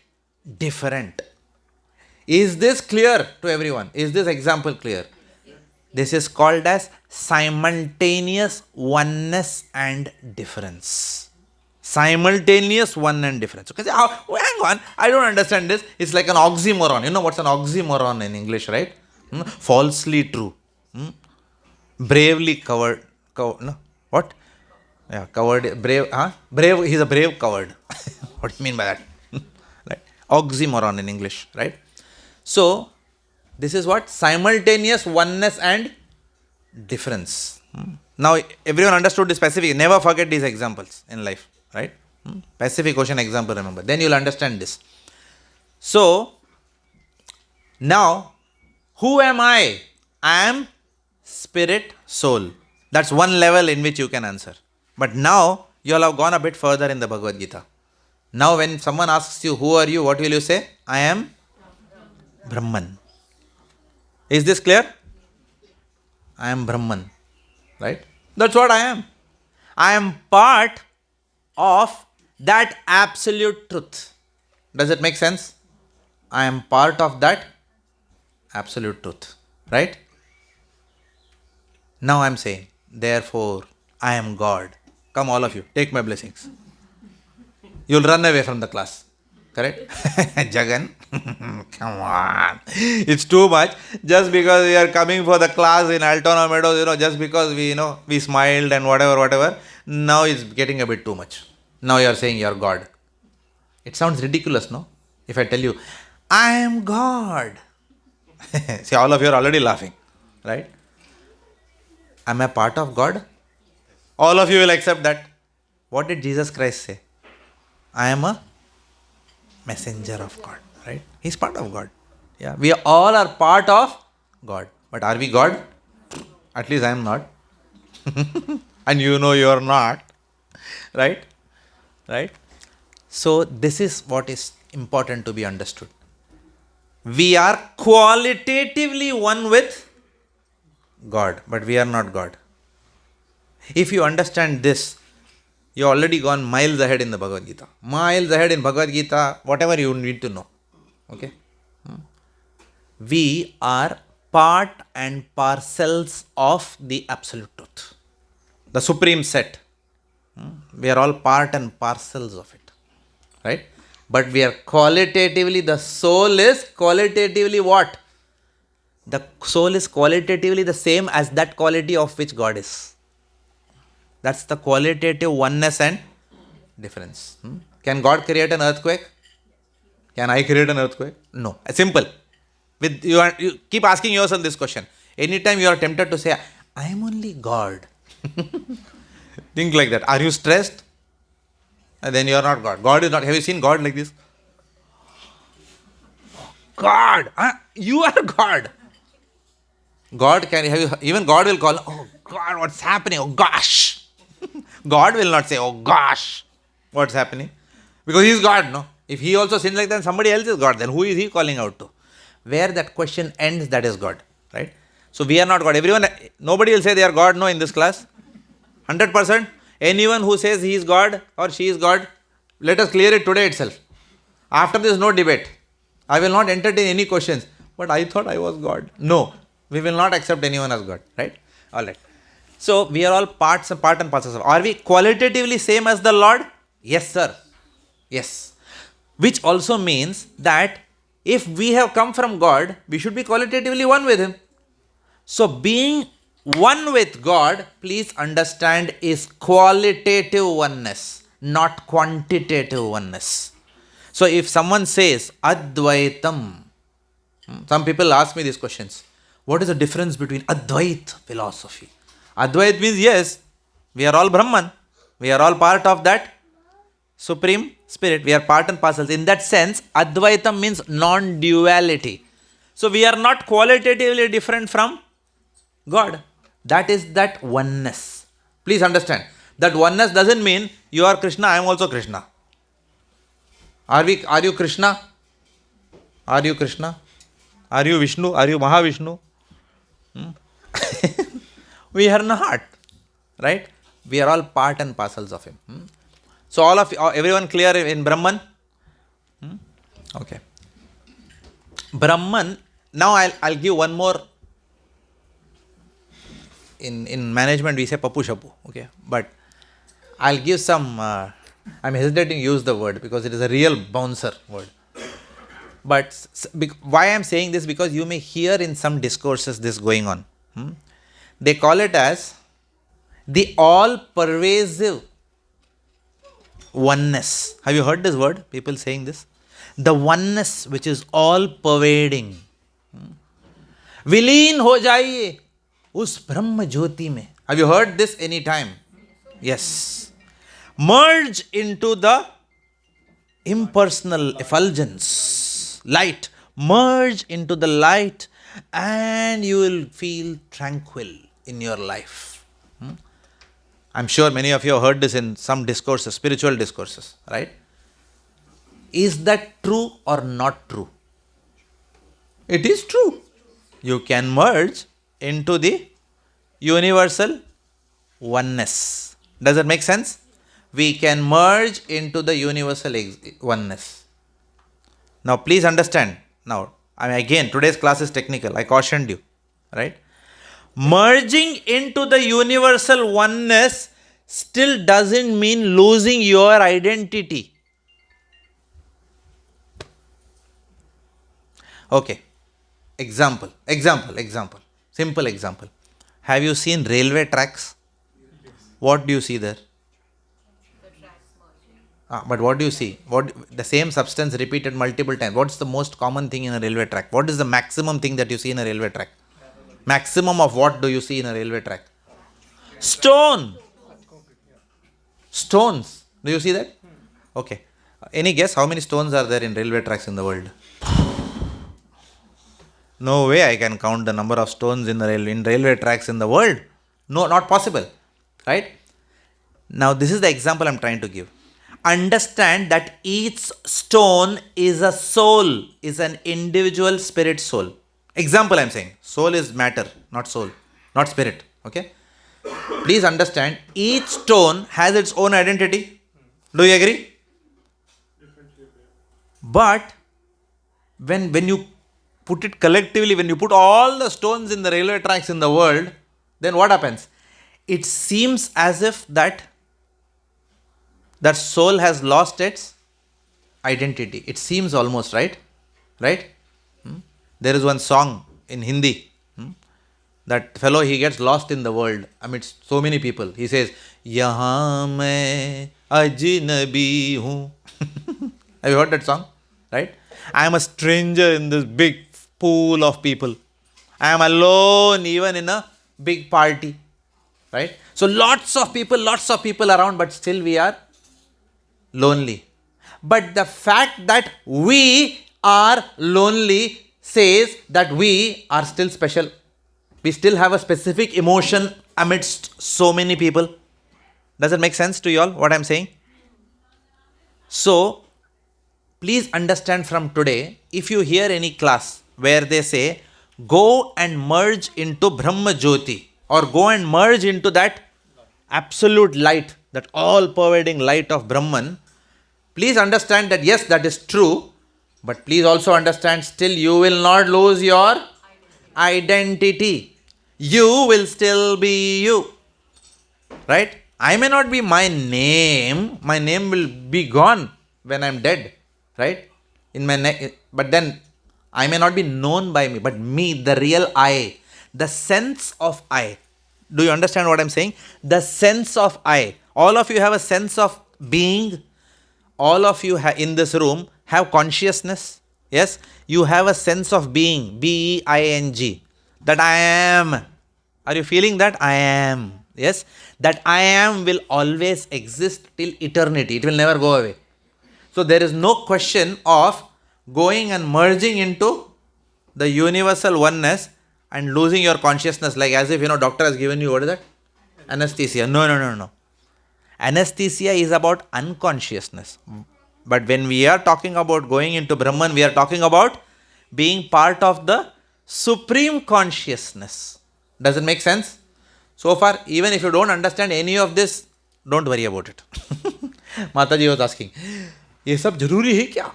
different. Is this clear to everyone? Is this example clear? This is called as simultaneous oneness and difference. Simultaneous one and difference. Okay, hang on, I don't understand this. It's like an oxymoron. You know what's an oxymoron in English, right? Falsely true. Bravely covered. No? What? Yeah, coward, brave. Brave, he's a brave coward. What do you mean by that? Right? Oxymoron in English, right? So, this is what? Simultaneous oneness and difference. Now, everyone understood this Pacific. Never forget these examples in life, right? Pacific Ocean example, remember. Then you will understand this. So, now, who am I? I am spirit, soul. That's one level in which you can answer. But now, you all have gone a bit further in the Bhagavad Gita. Now, when someone asks you, who are you? What will you say? I am Brahman. Is this clear? I am Brahman. Right? That's what I am. I am part of that absolute truth. Does it make sense? I am part of that absolute truth. Right? Now I am saying, therefore, I am God. Come all of you, take my blessings. You'll run away from the class. Correct? Jagan, come on. It's too much. Just because we are coming for the class in Altona, Meadows, just because we smiled and whatever. Now it's getting a bit too much. Now you are saying you are God. It sounds ridiculous, no? If I tell you, I am God. See, all of you are already laughing. Right? Am I part of God? All of you will accept that. What did Jesus Christ say? I am a messenger of God, right? He's part of God. Yeah, we all are part of God. But are we God? At least I am not. And you know you are not. Right? Right? So this is what is important to be understood. We are qualitatively one with God, but we are not God. If you understand this, you have already gone miles ahead in the Bhagavad Gita. Miles ahead in Bhagavad Gita, whatever you need to know. Okay? We are part and parcels of the Absolute Truth. The Supreme Set. We are all part and parcels of it. Right? But we are qualitatively, the soul is qualitatively what? The soul is qualitatively the same as that quality of which God is. That's the qualitative oneness and difference. Can God create an earthquake? Can I create an earthquake? No. Simple. You keep asking yourself this question. Anytime you are tempted to say, I am only God. Think like that. Are you stressed? And then you are not God. God is not. Have you seen God like this? God, you are God. God can have you, even God will call, oh God, what's happening? Oh gosh. God will not say, oh gosh, what's happening? Because he is God, no? If he also sins like that, somebody else is God, then who is he calling out to? Where that question ends, that is God, right? So we are not God. Everyone, nobody will say they are God, no, in this class. 100%. Anyone who says he is God or she is God, let us clear it today itself. After this, no debate. I will not entertain any questions. But I thought I was God. No, we will not accept anyone as God, right? All right. So we are all part and parcels of. Are we qualitatively same as the Lord? Yes, sir. Yes. Which also means that if we have come from God, we should be qualitatively one with Him. So being one with God, please understand, is qualitative oneness, not quantitative oneness. So if someone says Advaitam, some people ask me these questions. What is the difference between Advait philosophy? Advait means yes, we are all Brahman. We are all part of that Supreme Spirit. We are part and parcels. In that sense, Advaitam means non-duality. So we are not qualitatively different from God. That is that oneness. Please understand. That oneness doesn't mean you are Krishna, I am also Krishna. Are you Krishna? Are you Krishna? Are you Vishnu? Are you Mahavishnu? We are not. Right? We are all part and parcels of Him. So everyone clear in Brahman? Okay. Brahman, now I'll give one more. In management we say Papu Shapu. Okay. But I'll give some, I'm hesitating to use the word because it is a real bouncer word. But why I'm saying this, because you may hear in some discourses this going on. They call it as the all-pervasive oneness. Have you heard this word? People saying this? The oneness which is all-pervading. Vileen ho jaiye us Brahma Jyoti mein. Have you heard this any time? Yes. Merge into the impersonal effulgence, light. Merge into the light and you will feel tranquil in your life. I'm sure many of you have heard this in some discourses, spiritual discourses, right? Is that true or not true? It is true. You can merge into the universal oneness. Does it make sense? We can merge into the universal oneness. Now please understand. Now, again, today's class is technical. I cautioned you. Right? Merging into the universal oneness still doesn't mean losing your identity. Okay. Example. Simple example. Have you seen railway tracks? Yes. What do you see there? But what do you see? The same substance repeated multiple times. What's the most common thing in a railway track? What is the maximum thing that you see in a railway track? Maximum of what do you see in a railway track? Stone. Stones. Do you see that? Okay. Any guess how many stones are there in railway tracks in the world? No way I can count the number of stones in railway tracks in the world. No, not possible. Right? Now this is the example I'm trying to give. Understand that each stone is a soul, is an individual spirit soul. Example I'm saying. Soul is matter, not soul, not spirit. Okay? Please understand, each stone has its own identity. Do you agree? But when you put it collectively, when you put all the stones in the railway tracks in the world, then what happens? It seems as if that soul has lost its identity. It seems almost, right? Right? There is one song in Hindi. That fellow, he gets lost in the world amidst so many people. He says, Yahan main ajnabi hoon. Have you heard that song? Right? I am a stranger in this big pool of people. I am alone even in a big party. Right? So lots of people around, but still we are lonely. But the fact that we are lonely says that we are still special. We still have a specific emotion amidst so many people. Does it make sense to you all what I'm saying? So, please understand from today, if you hear any class where they say, go and merge into Brahma Jyoti, or go and merge into that absolute light, that all pervading light of Brahman, please understand that yes, that is true, but please also understand still you will not lose your identity. You will still be you. Right? I may not be my name will be gone when I'm dead. Right? But then I may not be known by me, but me, the real I, the sense of I. Do you understand what I'm saying? The sense of I. All of you have a sense of being. All of you in this room have consciousness. Yes? You have a sense of being. B-E-I-N-G. That I am. Are you feeling that? I am. Yes? That I am will always exist till eternity. It will never go away. So there is no question of going and merging into the universal oneness and losing your consciousness, like as if, doctor has given you, what is that? Anesthesia. No. Anesthesia is about unconsciousness. But when we are talking about going into Brahman, we are talking about being part of the supreme consciousness. Does it make sense? So far, even if you don't understand any of this, don't worry about it. Mataji was asking, ये सब जरूरी है क्या?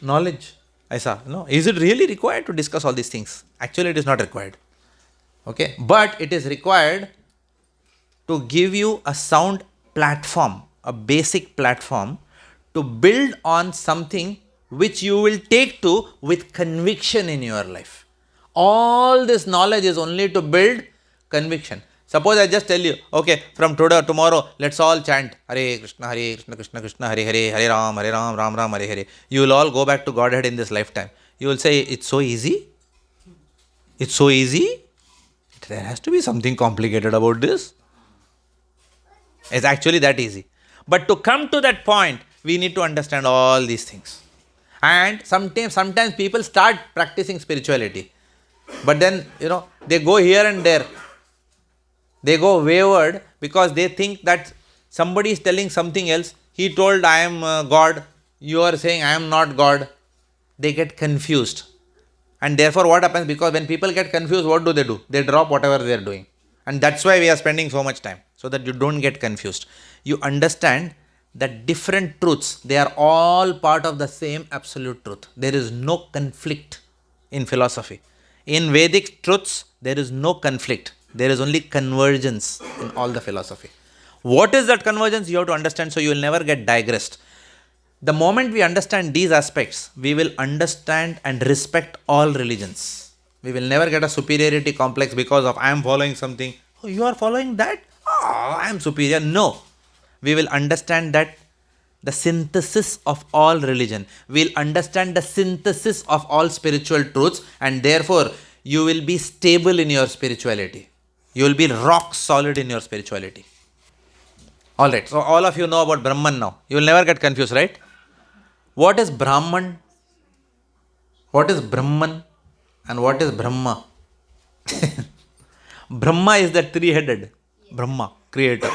Knowledge. ऐसा, no? Is it really required to discuss all these things? Actually, it is not required. Okay? But it is required to give you a sound platform, a basic platform to build on something which you will take to with conviction in your life. All this knowledge is only to build conviction. Suppose I just tell you, okay, from today or tomorrow, let's all chant Hare Krishna, Krishna Krishna, Hare Hare, Hare Ram, Ram Ram, Hare Hare. You will all go back to Godhead in this lifetime. You will say, it's so easy? It's so easy? There has to be something complicated about this. It's actually that easy. But to come to that point, we need to understand all these things. And sometimes people start practicing spirituality. But then, they go here and there. They go wayward because they think that somebody is telling something else. He told, I am God. You are saying, I am not God. They get confused. And therefore what happens? Because when people get confused, what do? They drop whatever they are doing. And that's why we are spending so much time. So that you don't get confused. You understand that different truths, they are all part of the same absolute truth. There is no conflict in philosophy. In Vedic truths, there is no conflict. There is only convergence in all the philosophy. What is that convergence? You have to understand, so you will never get digressed. The moment we understand these aspects, we will understand and respect all religions. We will never get a superiority complex because of I am following something. Oh, you are following that? Oh, I am superior. No. We will understand that the synthesis of all religion. We will understand the synthesis of all spiritual truths, and therefore you will be stable in your spirituality. You will be rock solid in your spirituality. Alright, so all of you know about Brahman now. You will never get confused, right? What is Brahman? What is Brahman? And what is Brahma? Brahma is the three-headed Brahma, creator.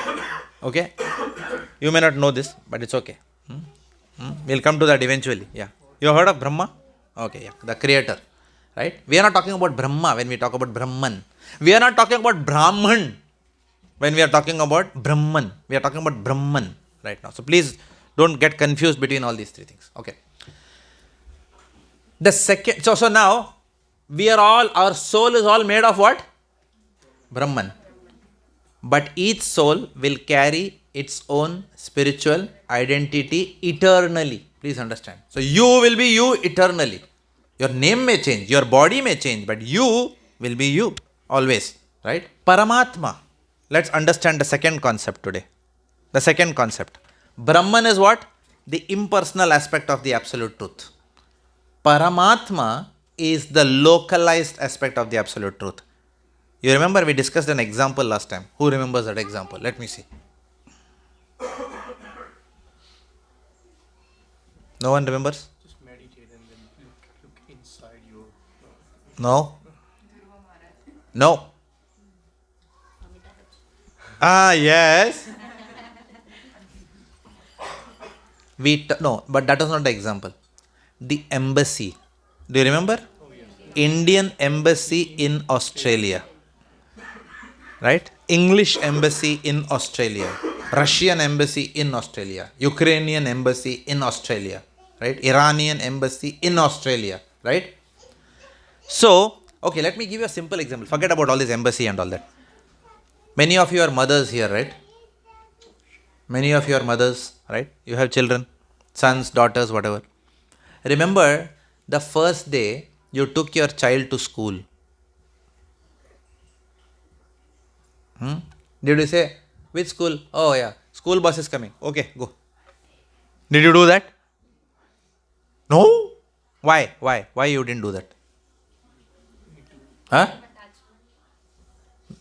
Okay? You may not know this, but it's okay. We'll come to that eventually. Yeah. You have heard of Brahma? Okay, yeah. The creator. Right? We are not talking about Brahma when we talk about Brahman. We are not talking about Brahman when we are talking about Brahman. We are talking about Brahman right now. So please don't get confused between all these three things. Okay. The second, so now we are all, our soul is all made of what? Brahman. But each soul will carry its own spiritual identity eternally. Please understand. So you will be you eternally. Your name may change, your body may change, but you will be you always. Right? Paramatma. Let's understand the second concept today. The second concept. Brahman is what? The impersonal aspect of the absolute truth. Paramatma is the localized aspect of the absolute truth. You remember we discussed an example last time. Who remembers that example? Let me see. No one remembers? Just meditate and then look inside your. No? No. Ah, yes. No, but that was not the example. The embassy. Do you remember? Indian embassy in Australia. Right? English embassy in Australia. Russian embassy in Australia. Ukrainian embassy in Australia. Right? Iranian embassy in Australia. Right? So, okay, let me give you a simple example. Forget about all this embassy and all that. Many of you are mothers here, right? Many of you are mothers, right? You have children, sons, daughters, whatever. Remember the first day you took your child to school. Did you say, which school? Oh yeah, school bus is coming. Okay, go. Did you do that? No? Why? Why you didn't do that? Huh?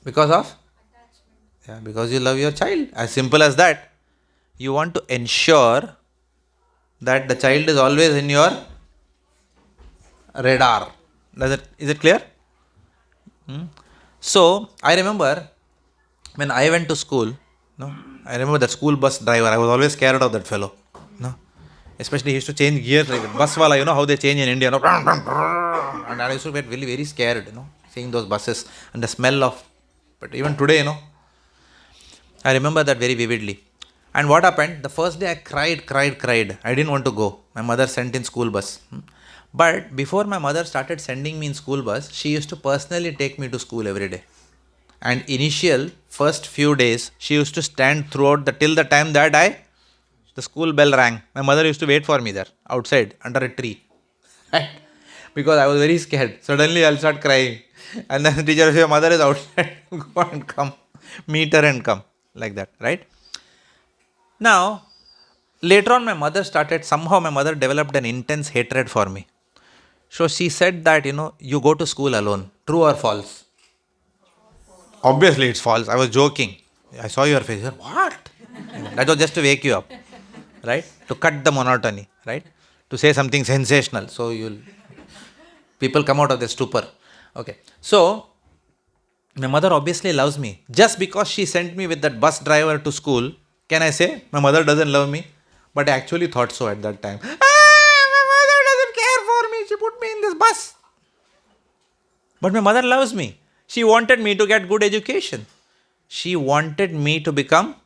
Because of? Yeah, because you love your child. As simple as that. You want to ensure that the child is always in your radar. Is it clear? So, I remember when I went to school, I remember that school bus driver, I was always scared of that fellow. Especially he used to change gears like that. Bus wala, how they change in India. And I used to get really very scared, seeing those buses and the smell of. But even today, I remember that very vividly. And what happened? The first day I cried. I didn't want to go. My mother sent in school bus. But before my mother started sending me in school bus, she used to personally take me to school every day. And initial first few days, she used to stand throughout till the time that the school bell rang. My mother used to wait for me there, outside, under a tree. Right? Because I was very scared. Suddenly I'll start crying. And then the teacher will say, your mother is outside. Go and come. Meet her and come. Like that, right? Now, later on my mother developed an intense hatred for me. So she said that, you go to school alone. True or false? Obviously it's false. I was joking. I saw your face. What? That was just to wake you up. Right? To cut the monotony. Right? To say something sensational. So people come out of their stupor. Okay. So, my mother obviously loves me. Just because she sent me with that bus driver to school, can I say my mother doesn't love me? But I actually thought so at that time. My mother doesn't care for me. She put me in this bus. But my mother loves me. She wanted me to get good education. She wanted me to become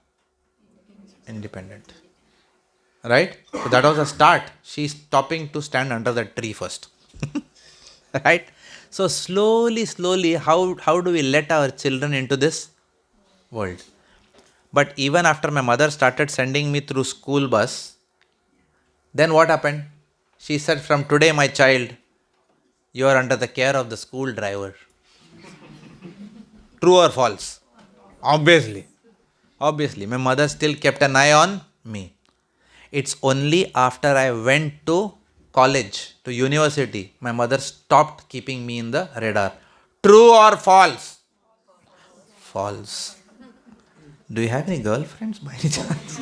independent. Right? So that was a start. She's stopping to stand under the tree first. Right? So slowly, how do we let our children into this world? But even after my mother started sending me through school bus, then what happened? She said, from today, my child, you are under the care of the school driver. True or false? Obviously. My mother still kept an eye on me. It's only after I went to college, to university, my mother stopped keeping me in the radar. True or false? False. Do you have any girlfriends by any chance?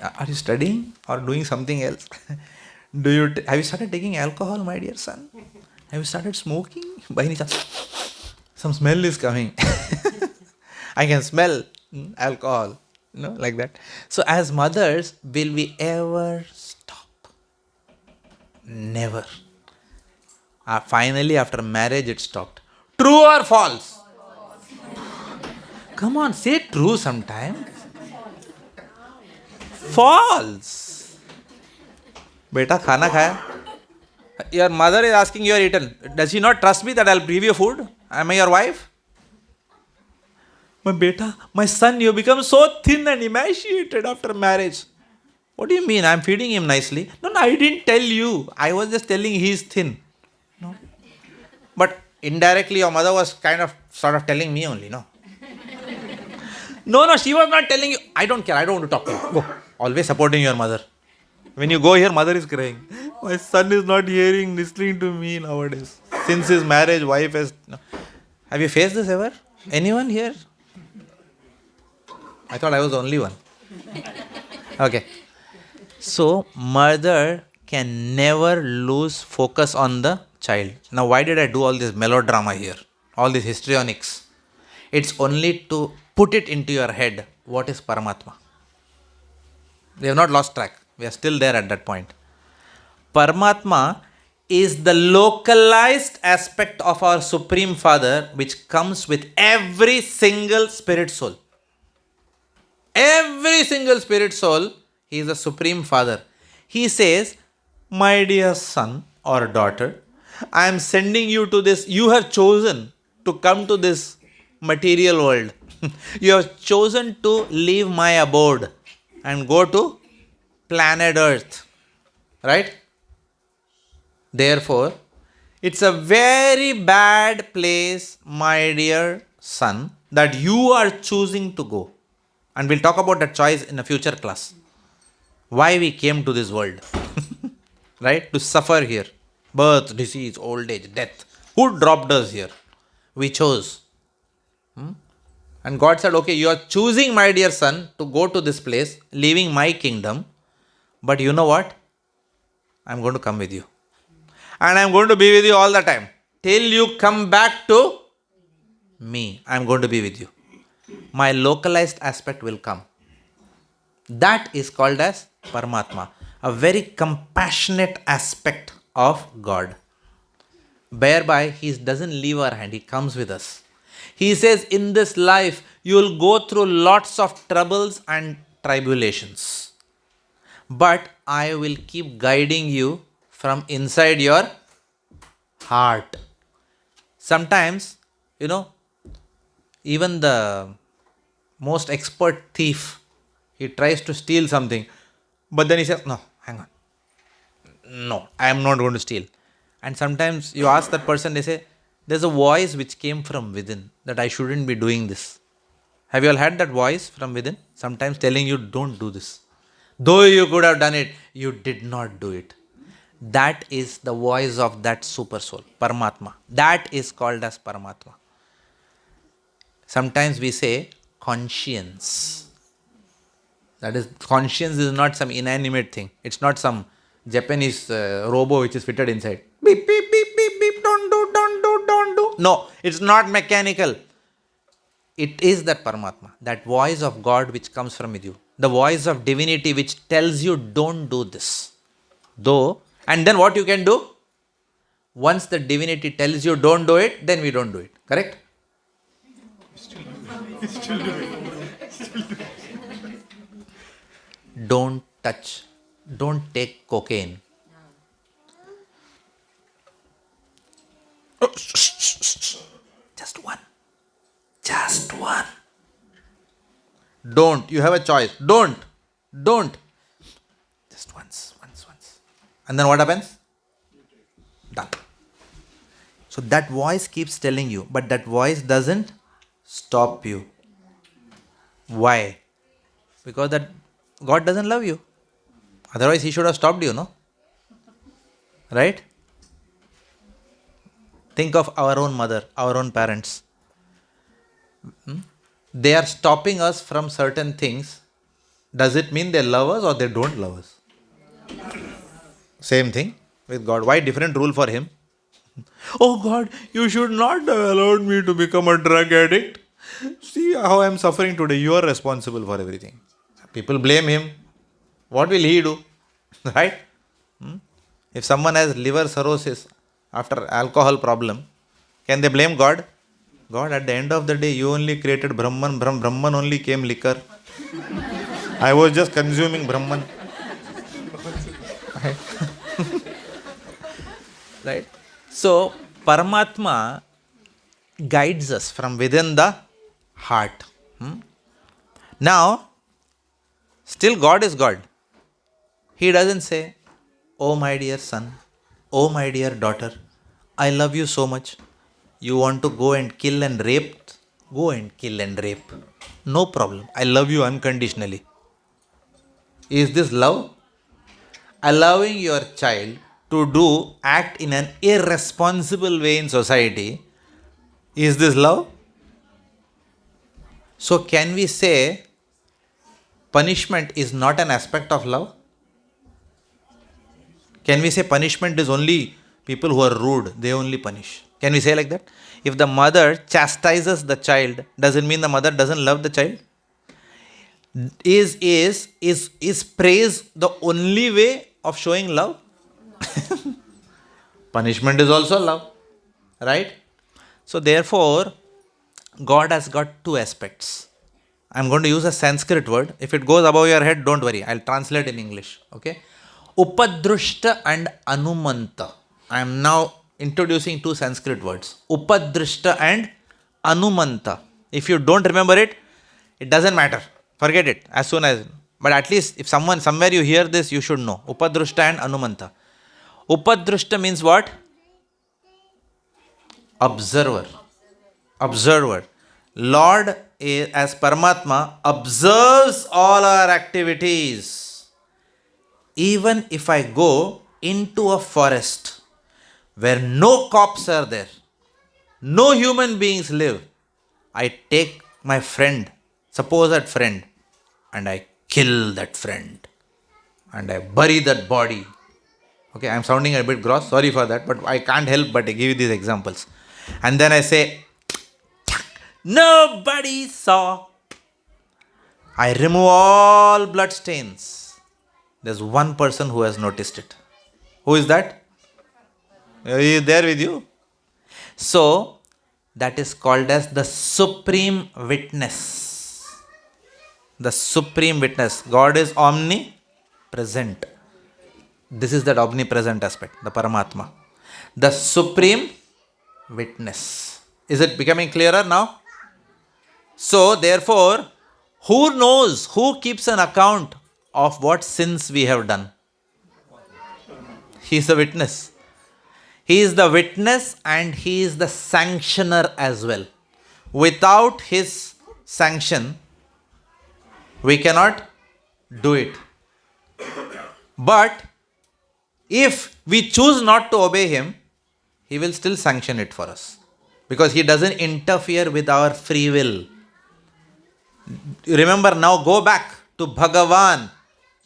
Are you studying or doing something else? Have you started taking alcohol, my dear son? Have you started smoking by any chance? Some smell is coming. I can smell alcohol, like that. So as mothers, will we ever stop? Never. Finally, after marriage, it stopped. True or false? Come on, say true sometime. False. Beta, khana khaya? Your mother is asking you are eaten. Does she not trust me that I'll give you food? Am I your wife? My son, you become so thin and emaciated after marriage. What do you mean? I'm feeding him nicely. No, I didn't tell you. I was just telling he's thin. No. But indirectly, your mother was sort of telling me only, no? No, she was not telling you. I don't care. I don't want to talk to you. Go. Always supporting your mother. When you go here, mother is crying. My son is not listening to me nowadays. Since his marriage, wife has... No. Have you faced this ever? Anyone here? I thought I was the only one. Okay. So, mother can never lose focus on the child. Now, why did I do all this melodrama here? All this histrionics? It's only to put it into your head. What is Paramatma? We have not lost track. We are still there at that point. Paramatma is the localized aspect of our Supreme Father which comes with every single spirit soul. Every single spirit soul, he is the Supreme Father. He says, my dear son or daughter, I am sending you to this. You have chosen to come to this material world. You have chosen to leave my abode and go to planet Earth. Right? Therefore, it's a very bad place, my dear son, that you are choosing to go. And we'll talk about that choice in a future class. Why we came to this world. Right? To suffer here. Birth, disease, old age, death. Who dropped us here? We chose. And God said, okay, you are choosing, my dear son, to go to this place, leaving my kingdom. But you know what? I'm going to come with you. And I'm going to be with you all the time. Till you come back to me, I'm going to be with you. My localized aspect will come. That is called as Paramatma. A very compassionate aspect of God. Whereby He doesn't leave our hand, He comes with us. He says, in this life, you will go through lots of troubles and tribulations. But I will keep guiding you from inside your heart. Sometimes, even the most expert thief, he tries to steal something. But then he says, no, hang on. No, I am not going to steal. And sometimes you ask that person, they say, there's a voice which came from within that I shouldn't be doing this. Have you all had that voice from within? Sometimes telling you, don't do this. Though you could have done it, you did not do it. That is the voice of that super soul, Paramatma. That is called as Paramatma. Sometimes we say conscience. That is, conscience is not some inanimate thing. It's not some Japanese robo which is fitted inside. Beep, beep, beep, beep, beep, don't do, don't do, don't do. No, it's not mechanical. It is that Paramatma, that voice of God which comes from with you. The voice of divinity which tells you don't do this. Though, and then what you can do? Once the divinity tells you don't do it, then we don't do it. Correct? Still do it. Don't touch. Don't take cocaine. Just one. Just one. Don't. You have a choice. Don't. Just once. And then what happens? Done. So that voice keeps telling you, but that voice doesn't stop you. Why? Because that God doesn't love you. Otherwise He should have stopped you, no? Right? Think of our own mother, our own parents. They are stopping us from certain things. Does it mean they love us or they don't love us? Same thing with God. Why different rule for Him? Oh God, you should not have allowed me to become a drug addict. See how I am suffering today. You are responsible for everything. People blame Him. What will He do? Right? If someone has liver cirrhosis after alcohol problem, can they blame God? God, at the end of the day, you only created Brahman. Brahman only came liquor. I was just consuming Brahman. Right? So, Paramatma guides us from within the heart. Now, still God is God. He doesn't say, oh my dear son, oh my dear daughter, I love you so much. You want to go and kill and rape? Go and kill and rape. No problem. I love you unconditionally. Is this love? Allowing your child to act in an irresponsible way in society, is this love? So can we say punishment is not an aspect of love? Can we say punishment is only people who are rude, they only punish? Can we say like that? If the mother chastises the child, does it mean the mother doesn't love the child? Is praise the only way of showing love? Punishment is also love, right? So therefore, God has got two aspects. I'm going to use a Sanskrit word. If it goes above your head, don't worry. I'll translate in English. Okay? Upadrushta and Anumanta. I am now introducing two Sanskrit words. Upadrushta and Anumanta. If you don't remember it, it doesn't matter. Forget it as soon as. But at least if somewhere you hear this, you should know. Upadrushta and Anumanta. Upadrushta means what? Observer. Observer. Lord as Paramatma observes all our activities. Even if I go into a forest where no cops are there, no human beings live, I take my friend, supposed friend, and I kill that friend and I bury that body. Okay, I am sounding a bit gross, sorry for that, but I can't help but give you these examples. And then I say, nobody saw. I remove all blood stains. There's one person who has noticed it. Who is that? He is there with you. So, that is called as the supreme witness. The supreme witness. God is omnipresent. This is that omnipresent aspect, the Paramatma. The supreme witness. Is it becoming clearer now? So, therefore, who knows, who keeps an account of what sins we have done? He is the witness. He is the witness and he is the sanctioner as well. Without his sanction, we cannot do it. But if we choose not to obey him, he will still sanction it for us. Because he doesn't interfere with our free will. Remember now, go back to Bhagavan.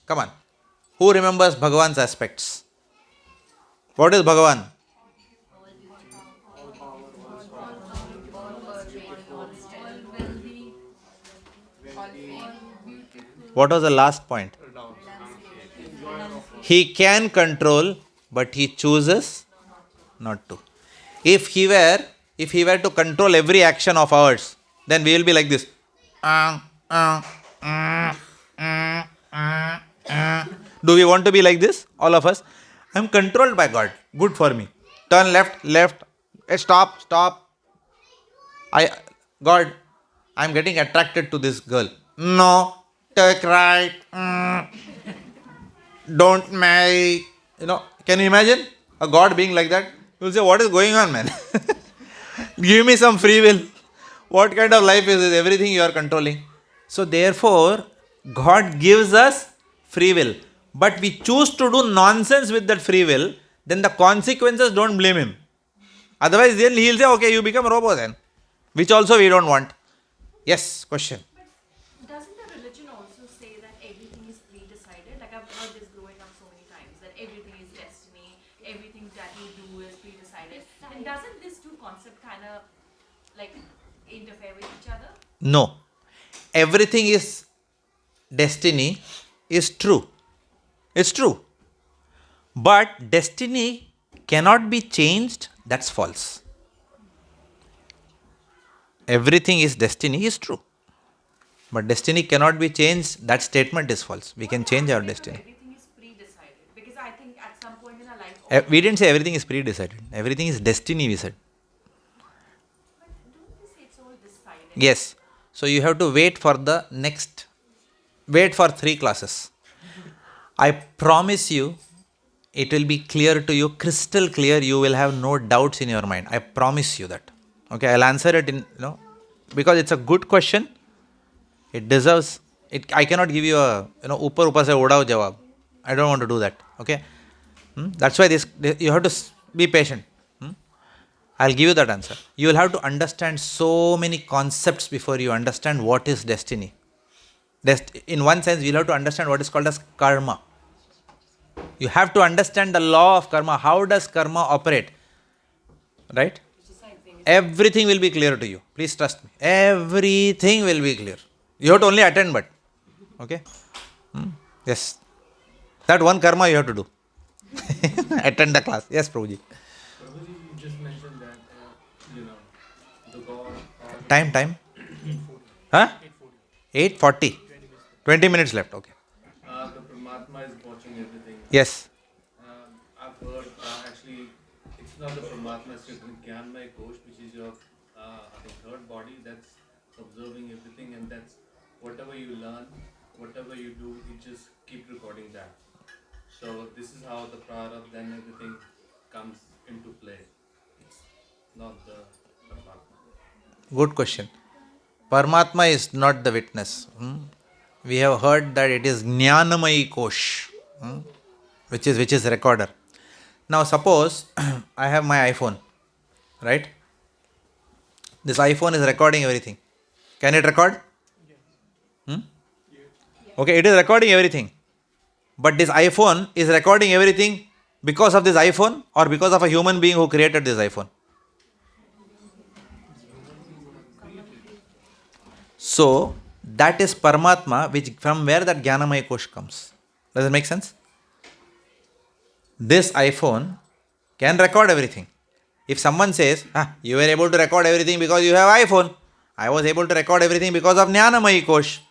Come on. Who remembers Bhagavan's aspects? What is Bhagavan? What was the last point? He can control, but he chooses not to. If he were to control every action of ours, then we will be like this. Do we want to be like this? All of us. I am controlled by God. Good for me. Turn left. Stop. God, I am getting attracted to this girl. No. Take right. Don't marry. Can you imagine a God being like that? You will say, what is going on, man? Give me some free will. What kind of life is this? Everything you are controlling. So therefore, God gives us free will. But we choose to do nonsense with that free will, then the consequences, don't blame him. Otherwise, then he will say, okay, you become a robot then. Which also we don't want. Yes, question. But doesn't the religion also say that everything is pre-decided? Like I've heard this growing up so many times, that everything is destiny, everything that you do is pre-decided. And doesn't this two concept kind of like interfere with each other? No. Everything is destiny is true. It's true. But destiny cannot be changed. That's false. Everything is destiny is true. But destiny cannot be changed. That statement is false. We can change our destiny. Everything is pre-decided. Because I think at some point in our life... We didn't say everything is pre-decided. Everything is destiny, we said. But don't we say it's all decided? Yes. So you have to wait for 3 classes. I promise you, it will be clear to you, crystal clear, you will have no doubts in your mind. I promise you that. Okay, I'll answer it because it's a good question. It deserves, I cannot give you a, upar se odao jawab. I don't want to do that. Okay. That's why you have to be patient. I'll give you that answer. You will have to understand so many concepts before you understand what is destiny. In one sense, you'll have to understand what is called as karma. You have to understand the law of karma. How does karma operate? Right? It's the same thing. Everything will be clear to you. Please trust me. Everything will be clear. You have to only attend, but. Okay? Yes. That one karma you have to do. Attend the class. Yes, Prabhuji. Prabhuji, you just mentioned that, the God. Time. Huh? 8:40. 20 minutes left. Okay. The Paramatma is watching everything. Yes. I've heard, actually, it's not the Paramatma, it's the Jnanmaya Kosh, which is your, I think, third body that's observing everything, and that's whatever you learn, whatever you do, you just keep recording that. So this is how the prarabdha, then everything comes into play. It's not the Paramatma. Good question. Paramatma is not the witness. We have heard that it is Jnanamayi Kosh, which is recorder. Now suppose I have my iPhone, right? This iPhone is recording everything. Can it record? Okay, it is recording everything. But this iPhone is recording everything because of this iPhone or because of a human being who created this iPhone. So, that is Paramatma, which from where that Jnanamaya Kosh comes. Does it make sense? This iPhone can record everything. If someone says, you were able to record everything because you have iPhone. I was able to record everything because of Jnanamaya Kosh.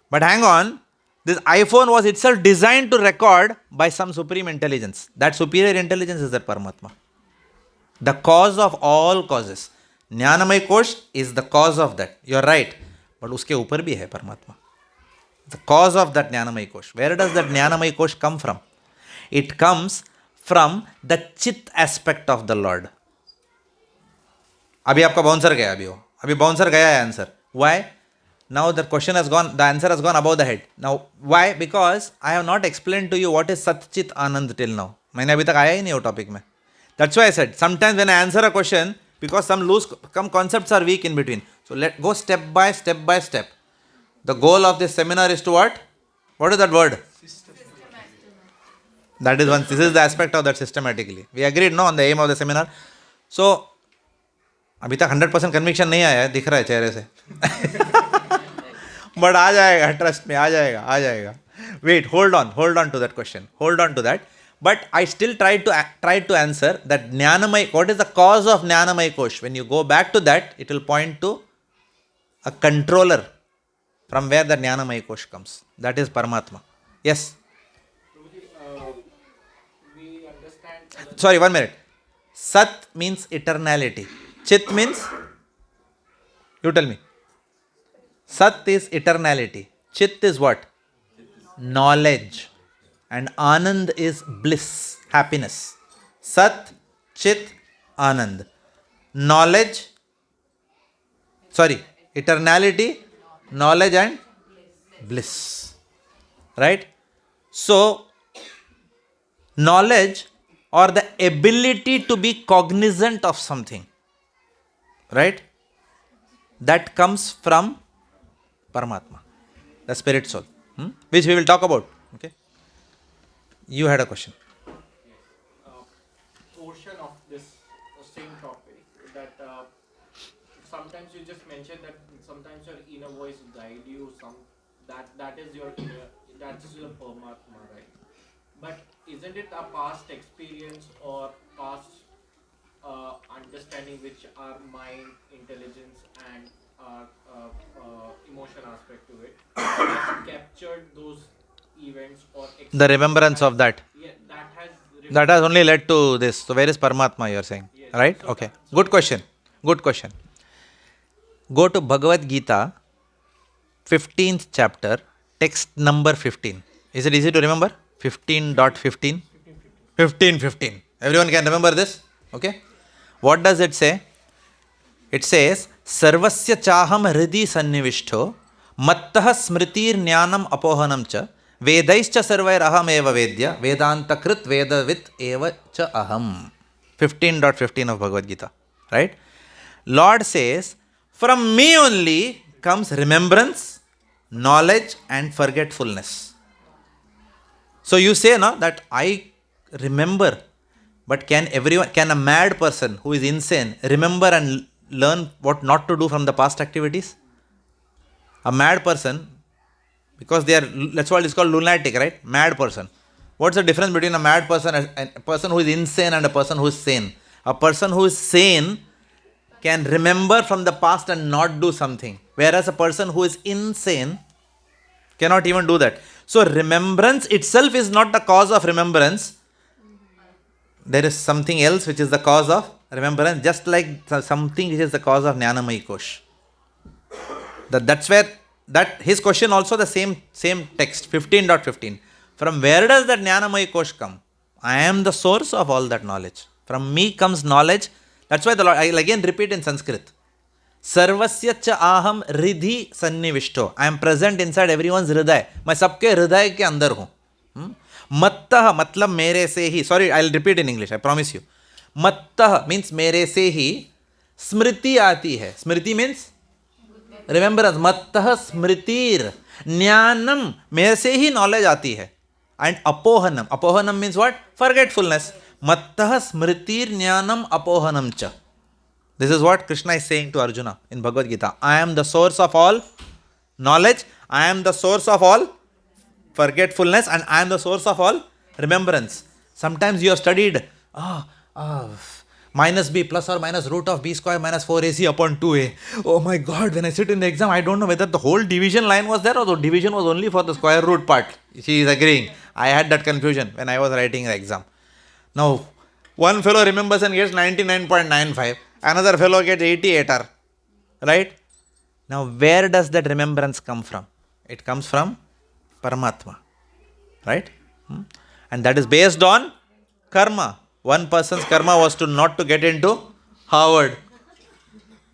But hang on, this iPhone was itself designed to record by some supreme intelligence. That superior intelligence is that Paramatma. The cause of all causes. Jnanamaya Kosh is the cause of that. You are right. But uske upar bhi hai Paramatma. The cause of that Jnanamaya Kosh. Where does that Jnanamaya Kosh come from? It comes from the chit aspect of the Lord. अभी आपका bouncer गया अभी bouncer गया है answer. Why? Now the question has gone, the answer has gone above the head. Now why? Because I have not explained to you what is Sat Chit Anand till now. मैंने अभी तक आया ही नहीं वो topic में. That's why I said sometimes when I answer a question, because some concepts are weak in between. So let go step by step. The goal of this seminar is to what? What is that word? That is one. This is the aspect of that systematically. We agreed no on the aim of the seminar. So अभी तक 100% conviction नहीं आया है, दिख रहा है चेहरे से. बट आ जाएगा, ट्रस्ट में आ जाएगा. Wait, hold on to that question. Hold on to that. But I still try to answer that Jnanamaya. What is the cause of Jnanamaya Kosh? When you go back to that, it will point to a controller from where the Jnanamaya Kosh comes. That is Paramatma. Yes. We understand. Sorry, 1 minute. Sat means eternality. Chit means, you tell me. Sat is eternality. Chit is what? Knowledge. And Anand is bliss, happiness. Sat, Chit, Anand. Knowledge, eternality, knowledge and bliss. Right? So, knowledge or the ability to be cognizant of something. Right? That comes from Paramatma, the spirit soul, which we will talk about. Okay? You had a question. Portion of this same topic that sometimes you just mentioned that sometimes your inner voice guide you. That is your Paramatma, right? But isn't it a past experience or past understanding which our mind, intelligence, and our emotion aspect to it has captured those events or The remembrance of that. Yeah, That has only led to this. So where is Paramatma, you are saying? Yes. Right? Okay. Good question. Go to Bhagavad Gita, 15th chapter, text number 15. Is it easy to remember? 15.15? 15. Everyone can remember this? Okay. What does it say? It says, Sarvasya chaham hridi sannivishto, mattah smritir jnanam apohanam cha, vedaischa sarvair aham eva vedya, vedanta krit vedavit eva cha aham. 15.15 of Bhagavad Gita. Right? Lord says, from me only comes remembrance, knowledge and forgetfulness. So you say that I remember. But can a mad person who is insane remember and learn what not to do from the past activities? A mad person, because that's what is called lunatic, right? Mad person. What's the difference between a mad person and a person who is insane and a person who is sane? A person who is sane can remember from the past and not do something, whereas a person who is insane cannot even do that. So remembrance itself is not the cause of remembrance. There is something else which is the cause of remembrance, just like something which is the cause of Jnanamaya Kosh. That's where his question also the same text, 15.15. From where does that Jnanamaya Kosh come? I am the source of all that knowledge. From me comes knowledge. That's why the Lord, I'll again repeat in Sanskrit. Sarvasya cha aham ridhi sannivishto. I am present inside everyone's hriday. मैं सबके हृदय के अंदर हूँ. मत्तः मतलब मेरे से ही. Sorry, I'll repeat in English. I promise you. मत्तः means मेरे से ही स्मृति आती है. स्मृति means remembrance. मत्तः स्मृतिर. ज्ञानम मेरे से ही knowledge आती है. And apohanam. Apohanam means what? Forgetfulness. Mattah smritir jnanam apohanam cha. This is what Krishna is saying to Arjuna in Bhagavad Gita. I am the source of all knowledge. I am the source of all forgetfulness. And I am the source of all remembrance. Sometimes you have studied minus b plus or minus root of b square minus 4ac upon 2a. Oh my God, when I sit in the exam, I don't know whether the whole division line was there or the division was only for the square root part. She is agreeing. I had that confusion when I was writing the exam. Now, one fellow remembers and gets 99.95. Another fellow gets 88. Right? Now, where does that remembrance come from? It comes from Paramatma. Right? And that is based on karma. One person's karma was not to get into Harvard.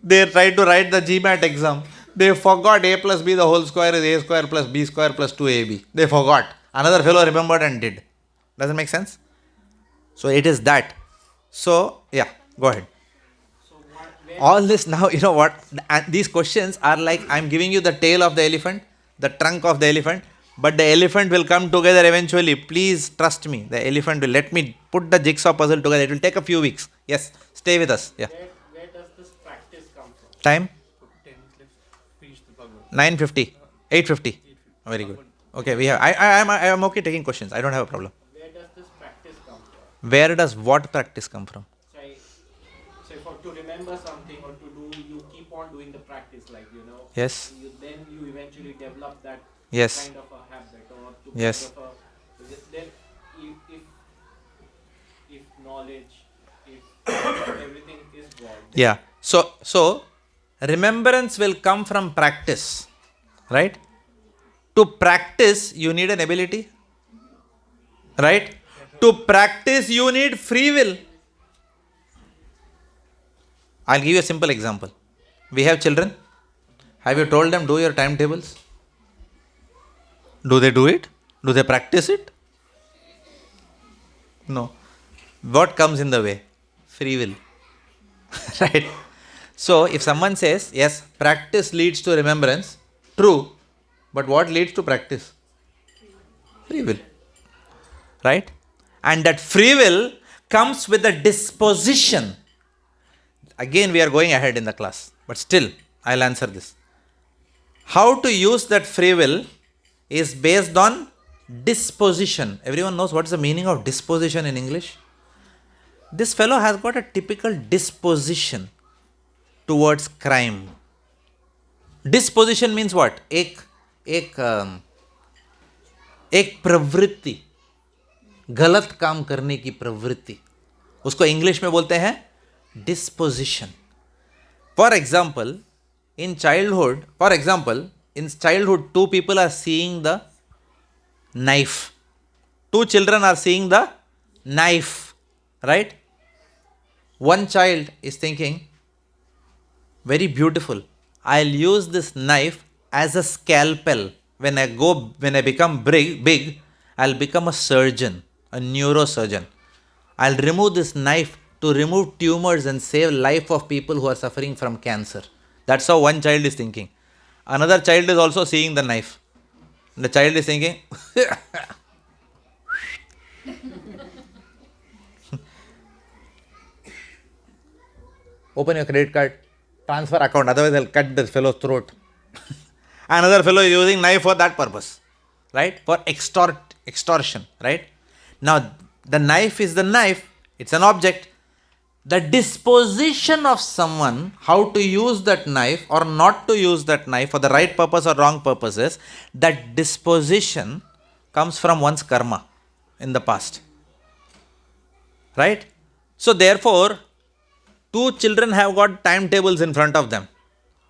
They tried to write the GMAT exam. They forgot a plus b the whole square is a square plus b square plus 2ab. They forgot. Another fellow remembered and did. Doesn't make sense? So it is that. So, yeah, go ahead. So where All this now, you know what? And these questions are like I'm giving you the tail of the elephant, the trunk of the elephant, but the elephant will come together eventually. Please trust me. The elephant will let me put the jigsaw puzzle together. It will take a few weeks. Yes, stay with us. Yeah. where does this practice come from? Time? 10, let's finish the Bhagavad. 9:50. 8:50. Very good. Okay, we have. I am okay taking questions. I don't have a problem. Where does this practice come from? Where does what practice come from? Say for to remember something or to do, you keep on doing the practice, like Yes. then you eventually develop that Yes. kind of a habit or to Yes. kind of a, then if knowledge, if everything is God. Yeah. So remembrance will come from practice. Right? To practice, you need an ability. Right? To practice, you need free will. I'll give you a simple example. We have children. Have you told them do your timetables? Do they do it? Do they practice it? No. What comes in the way? Free will. Right? So, if someone says, yes, practice leads to remembrance, true, but what leads to practice? Free will. Right? And that free will comes with a disposition. Again, we are going ahead in the class, but still, I'll answer this. How to use that free will is based on disposition. Everyone knows what is the meaning of disposition in English? This fellow has got a typical disposition towards crime. Disposition means what? एक प्रवृत्ति, गलत काम करने की प्रवृत्ति, उसको English में बोलते हैं disposition. For example, in childhood, two people are seeing the knife. Two children are seeing the knife, right? One child is thinking, very beautiful, I'll use this knife as a scalpel. When I become big, I'll become a surgeon, a neurosurgeon. I'll remove this knife to remove tumors and save life of people who are suffering from cancer. That's how one child is thinking. Another child is also seeing the knife. The child is thinking, open your credit card, transfer account, otherwise I'll cut this fellow's throat. Another fellow is using knife for that purpose, right? For extortion, right? Now, the knife is the knife, it's an object. The disposition of someone, how to use that knife or not to use that knife for the right purpose or wrong purposes, that disposition comes from one's karma in the past. Right? So therefore, two children have got timetables in front of them.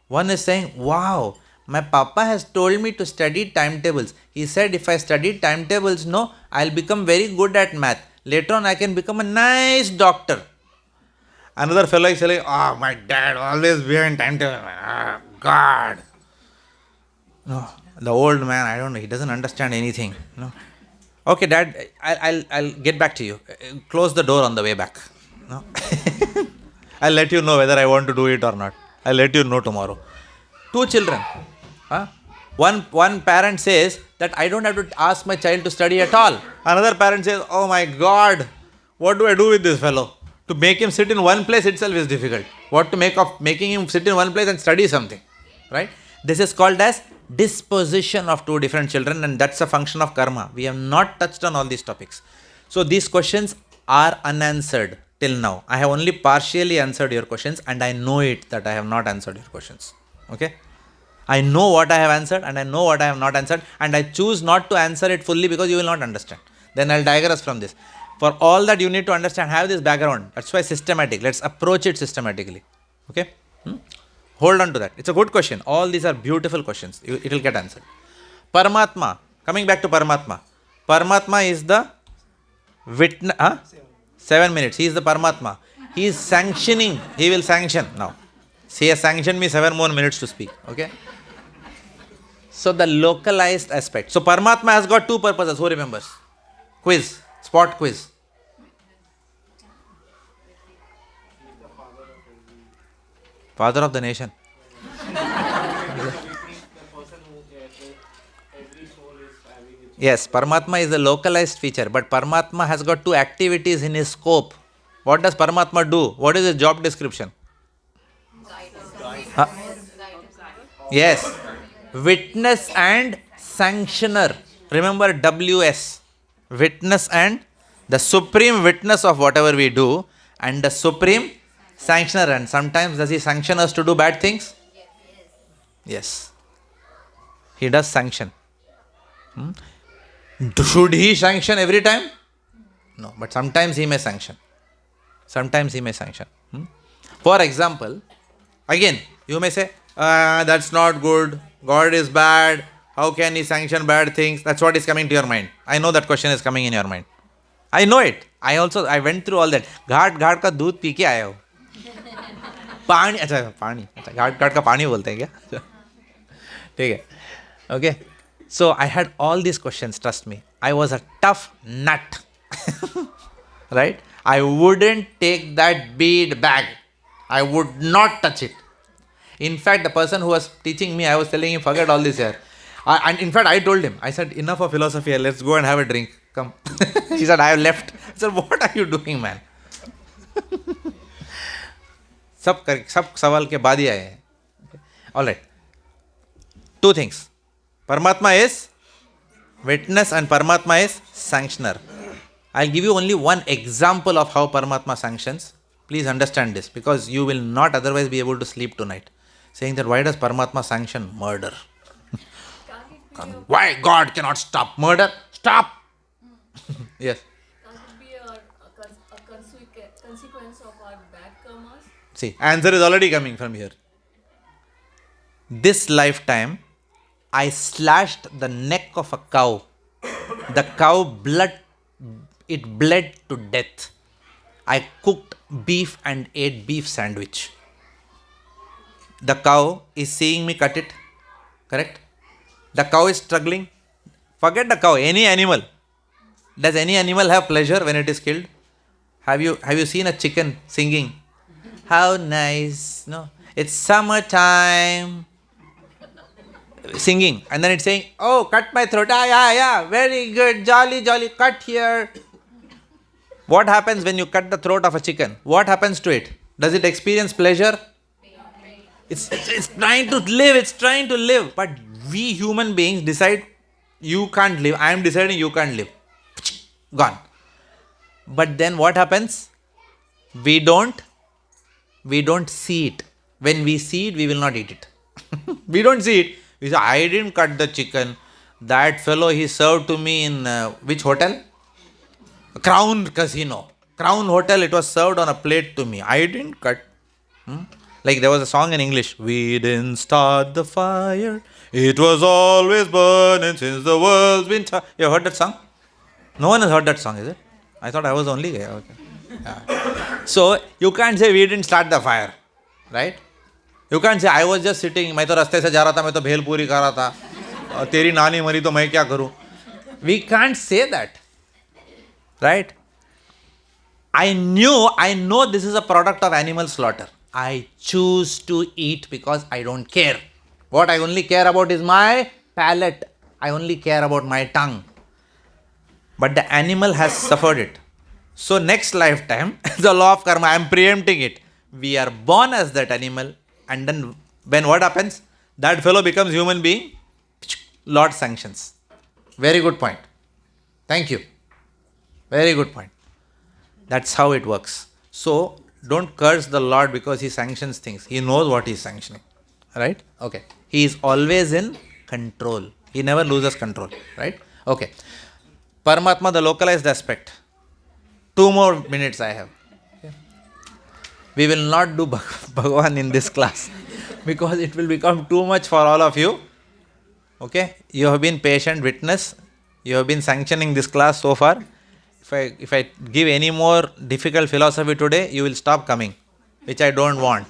One is saying, wow, my papa has told me to study timetables. He said if I study timetables, no, I'll become very good at math. Later on I can become a nice doctor. Another fellow is saying, oh, my dad always behind timetable. Ah, God. No, the old man, I don't know, he doesn't understand anything. No. Okay, Dad, I'll get back to you. Close the door on the way back. No. I'll let you know whether I want to do it or not. I'll let you know tomorrow. Two children. Huh? One parent says that I don't have to ask my child to study at all. Another parent says, oh my God, what do I do with this fellow? To make him sit in one place itself is difficult. What to make of making him sit in one place and study something? Right? This is called as disposition of two different children, and that's a function of karma. We have not touched on all these topics. So these questions are unanswered till now. I have only partially answered your questions, and I know it that I have not answered your questions. Okay? I know what I have answered and I know what I have not answered, and I choose not to answer it fully because you will not understand. Then I'll digress from this. For all that you need to understand, have this background. That's why systematic. Let's approach it systematically. Okay? Hold on to that. It's a good question. All these are beautiful questions. It will get answered. Paramatma. Coming back to Paramatma. Paramatma is the witness. 7 minutes. He is the Paramatma. He is sanctioning. He will sanction now. He has sanctioned me 7 more minutes to speak. Okay? So the localized aspect. So Paramatma has got two purposes. Who remembers? Quiz. Spot quiz. Father of the nation. Yes, Paramatma is the localized feature, but Paramatma has got two activities in his scope. What does Paramatma do? What is his job description? Huh? Yes, witness and sanctioner. Remember WS. Witness and the supreme witness of whatever we do, and the supreme sanctioner. And sometimes does he sanction us to do bad things? Yes. He does sanction. Should he sanction every time? No, but sometimes he may sanction. Sometimes he may sanction. For example, again, you may say, that's not good, God is bad, how can he sanction bad things? That's what is coming to your mind. I know that question is coming in your mind. I know it. I went through all that. घाट का दूध P के आया हूँ. पानी, अच्छा पानी, अच्छा घाट का पानी बोलते हैं क्या? ठीक है. Okay. So I had all these questions, trust me. I was a tough nut. Right? I wouldn't take that bead bag. I would not touch it. In fact, the person who was teaching me, I was telling him, forget all this here. And in fact, I told him, I said, enough of philosophy here, let's go and have a drink. Come. He said, I have left. I said, what are you doing, man? सब सवाल के बाद ही आए हैं. All right. Two things. Paramatma is witness and Paramatma is sanctioner. I'll give you only one example of how Paramatma sanctions. Please understand this, because you will not otherwise be able to sleep tonight. Saying that why does Paramatma sanction murder? Why God cannot stop murder? Stop! Yes. Can it be a consequence of our bad karmas? See, answer is already coming from here. This lifetime, I slashed the neck of a cow. The cow bled to death. I cooked beef and ate beef sandwich. The cow is seeing me cut it. Correct? The cow is struggling. Forget the cow, any animal. Does any animal have pleasure when it is killed? Have you seen a chicken singing? How nice. No. It's summertime. Singing. And then it's saying, oh, cut my throat. Yeah. Very good. Jolly. Cut here. What happens when you cut the throat of a chicken? What happens to it? Does it experience pleasure? It's trying to live, it's trying to live. But we human beings decide you can't live. I am deciding you can't live. Gone. But then what happens? We don't see it. When we see it, we will not eat it. We don't see it. We say, I didn't cut the chicken. That fellow, he served to me in which hotel? Crown Casino. Crown Hotel, it was served on a plate to me. I didn't cut. Like there was a song in English. We didn't start the fire. It was always burning since the world's been... You heard that song? No one has heard that song, is it? I thought I was the only guy. Okay. Yeah. So, you can't say we didn't start the fire. Right? You can't say I was just sitting, मैं तो रास्ते से जा रहा था, मैं तो भेल पूरी खा रहा था, तेरी नानी मरी तो मैं क्या करूं? We can't say that. Right? I know this is a product of animal slaughter. I choose to eat because I don't care. What I only care about is my palate. I only care about my tongue. But the animal has suffered it. So next lifetime, the law of karma, I am preempting it. We are born as that animal, and then when what happens? That fellow becomes human being. Lord sanctions. Very good point. Thank you. Very good point. That's how it works. So don't curse the Lord because He sanctions things. He knows what He is sanctioning. Right? Okay. He is always in control. He never loses control. Right? Okay. Paramatma, the localized aspect. 2 more minutes I have. Okay. We will not do Bhagavan in this class because it will become too much for all of you. Okay? You have been patient witness. You have been sanctioning this class so far. If I give any more difficult philosophy today, you will stop coming, which I don't want.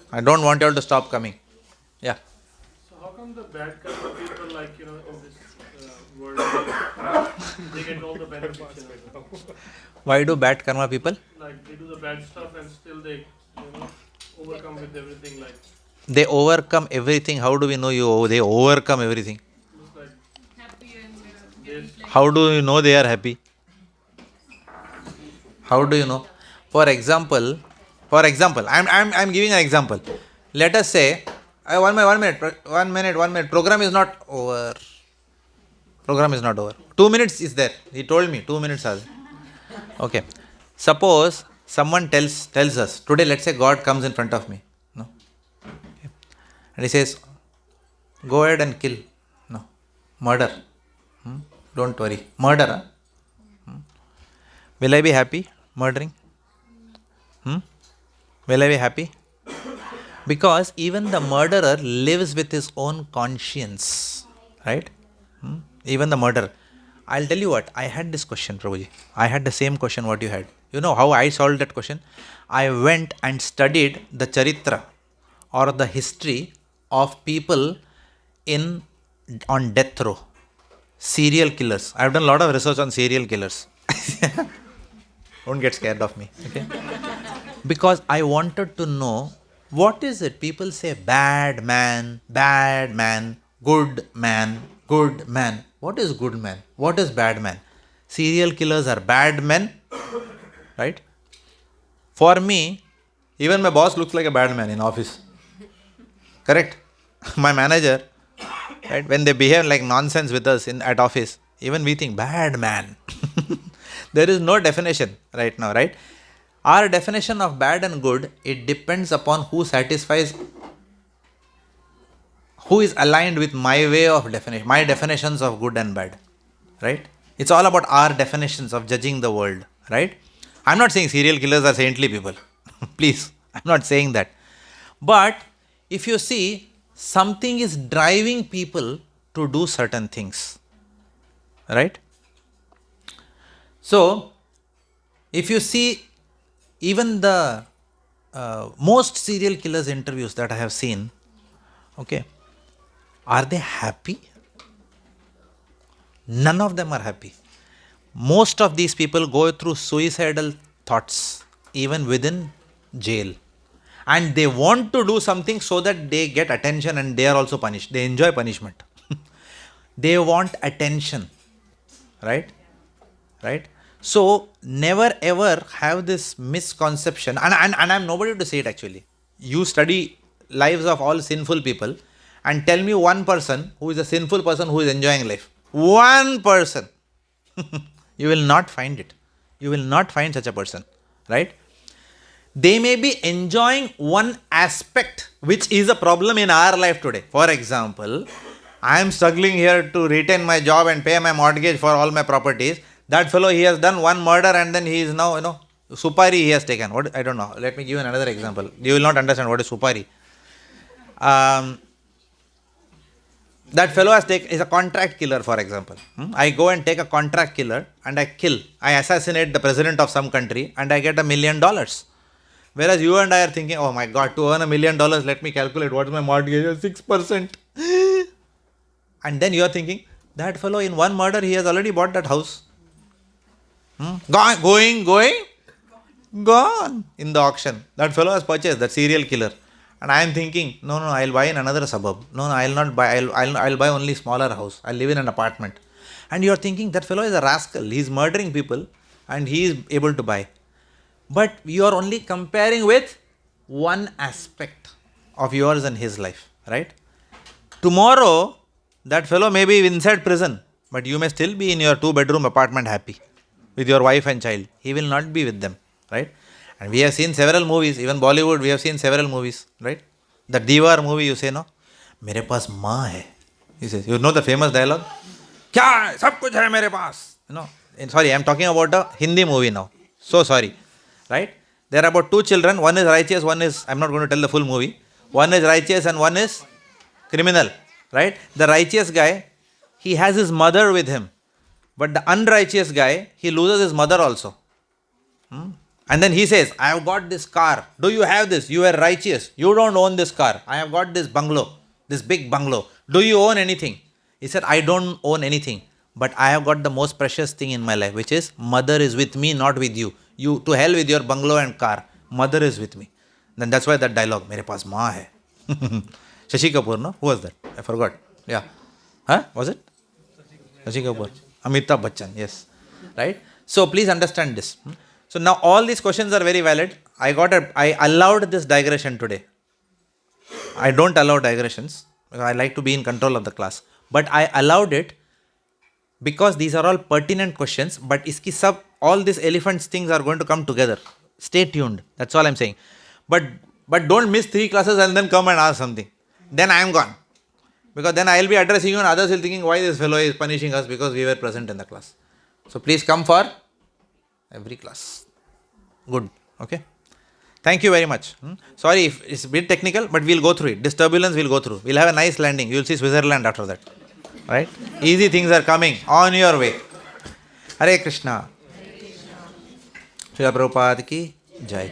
I don't want you all to stop coming. Yeah. So how come the bad karma people, like, in this world, they get all the benefits? Why do bad karma people? Like, they do the bad stuff and still they, overcome with everything, like... They overcome everything. How do we know they overcome everything? It's like, Happy and How do you know they are happy? How do you know? For example, I'm giving an example. Let us say, 1 minute, program is not over. 2 minutes is there. He told me 2 minutes are there. Okay. Suppose someone tells us, today let's say God comes in front of me. No. Okay. And he says, go ahead and kill. No. Murder. Don't worry. Murder. Will I be happy murdering? Will I be happy? Because even the murderer lives with his own conscience. Right? Even the murderer. I'll tell you what, I had this question, Prabhuji. I had the same question what you had. You know how I solved that question? I went and studied the charitra or the history of people on death row. Serial killers. I've done a lot of research on serial killers. Don't get scared of me. Okay? Because I wanted to know what is it people say bad man, good man, good man. What is good man? What is bad man? Serial killers are bad men. Right? For me, even my boss looks like a bad man in office. Correct? My manager, right? When they behave like nonsense with us at office, even we think bad man. There is no definition right now, right? Our definition of bad and good, it depends upon who is aligned with my way of definition, my definitions of good and bad, right? It's all about our definitions of judging the world, right? I'm not saying serial killers are saintly people. Please, I'm not saying that. But if you see, something is driving people to do certain things, right? So, if you see even the most serial killers interviews that I have seen, okay, are they happy? None of them are happy. Most of these people go through suicidal thoughts even within jail. And they want to do something so that they get attention and they are also punished. They enjoy punishment. They want attention. Right? Right? So never ever have this misconception, and I'm nobody to say it actually. You study lives of all sinful people and tell me one person who is a sinful person who is enjoying life. One person. You will not find it. You will not find such a person. Right? They may be enjoying one aspect which is a problem in our life today. For example, I am struggling here to retain my job and pay my mortgage for all my properties. That fellow, he has done one murder and then he is now, supari he has taken. What? I don't know. Let me give you another example. You will not understand what is supari. That fellow is a contract killer, for example. I go and take a contract killer and I assassinate the president of some country and I get $1 million. Whereas you and I are thinking, oh my God, to earn $1 million, let me calculate what is my mortgage, 6%. And then you are thinking, that fellow in one murder, he has already bought that house. Gone in the auction. That fellow has purchased, that serial killer. And I am thinking, no, I'll buy in another suburb. No, I'll not buy, I'll buy only smaller house. I'll live in an apartment. And you are thinking, that fellow is a rascal. He is murdering people and he is able to buy. But you are only comparing with one aspect of yours and his life, right? Tomorrow, that fellow may be inside prison, but you may still be in your 2-bedroom apartment happy with your wife and child. He will not be with them, right? And we have seen several movies, even Bollywood, we have seen several movies, right? The Diwar movie, you say, no? Mere paas maa hai. He says, you know the famous dialogue? Kya hai? Sab kuch hai mere paas. Sorry, I am talking about a Hindi movie now. So sorry, right? There are about 2 children, one is righteous, one is, I am not going to tell the full movie. One is righteous and one is criminal, right? The righteous guy, he has his mother with him. But the unrighteous guy, he loses his mother also. And then he says, I have got this car. Do you have this? You are righteous. You don't own this car. I have got this bungalow, this big bungalow. Do you own anything? He said, I don't own anything. But I have got the most precious thing in my life, which is mother is with me, not with you. You, to hell with your bungalow and car. Mother is with me. Then that's why that dialogue, mere paas maa hai. Shashi Kapoor, no? Who was that? I forgot. Yeah. Huh? Was it? Shashi Kapoor. Amitabh Bachchan, yes. Right? So please understand this. So now all these questions are very valid. I allowed this digression today. I don't allow digressions. I like to be in control of the class. But I allowed it because these are all pertinent questions. But all these elephants things are going to come together. Stay tuned. That's all I'm saying. But don't miss 3 classes and then come and ask something. Then I am gone. Because then I will be addressing you and others will thinking why this fellow is punishing us because we were present in the class. So please come for every class. Good. Okay. Thank you very much. Sorry if it's a bit technical, but we'll go through it. This turbulence we'll go through. We'll have a nice landing. You'll see Switzerland after that. Right? Easy things are coming on your way. Hare Krishna. Srila Prabhupada ki Jai.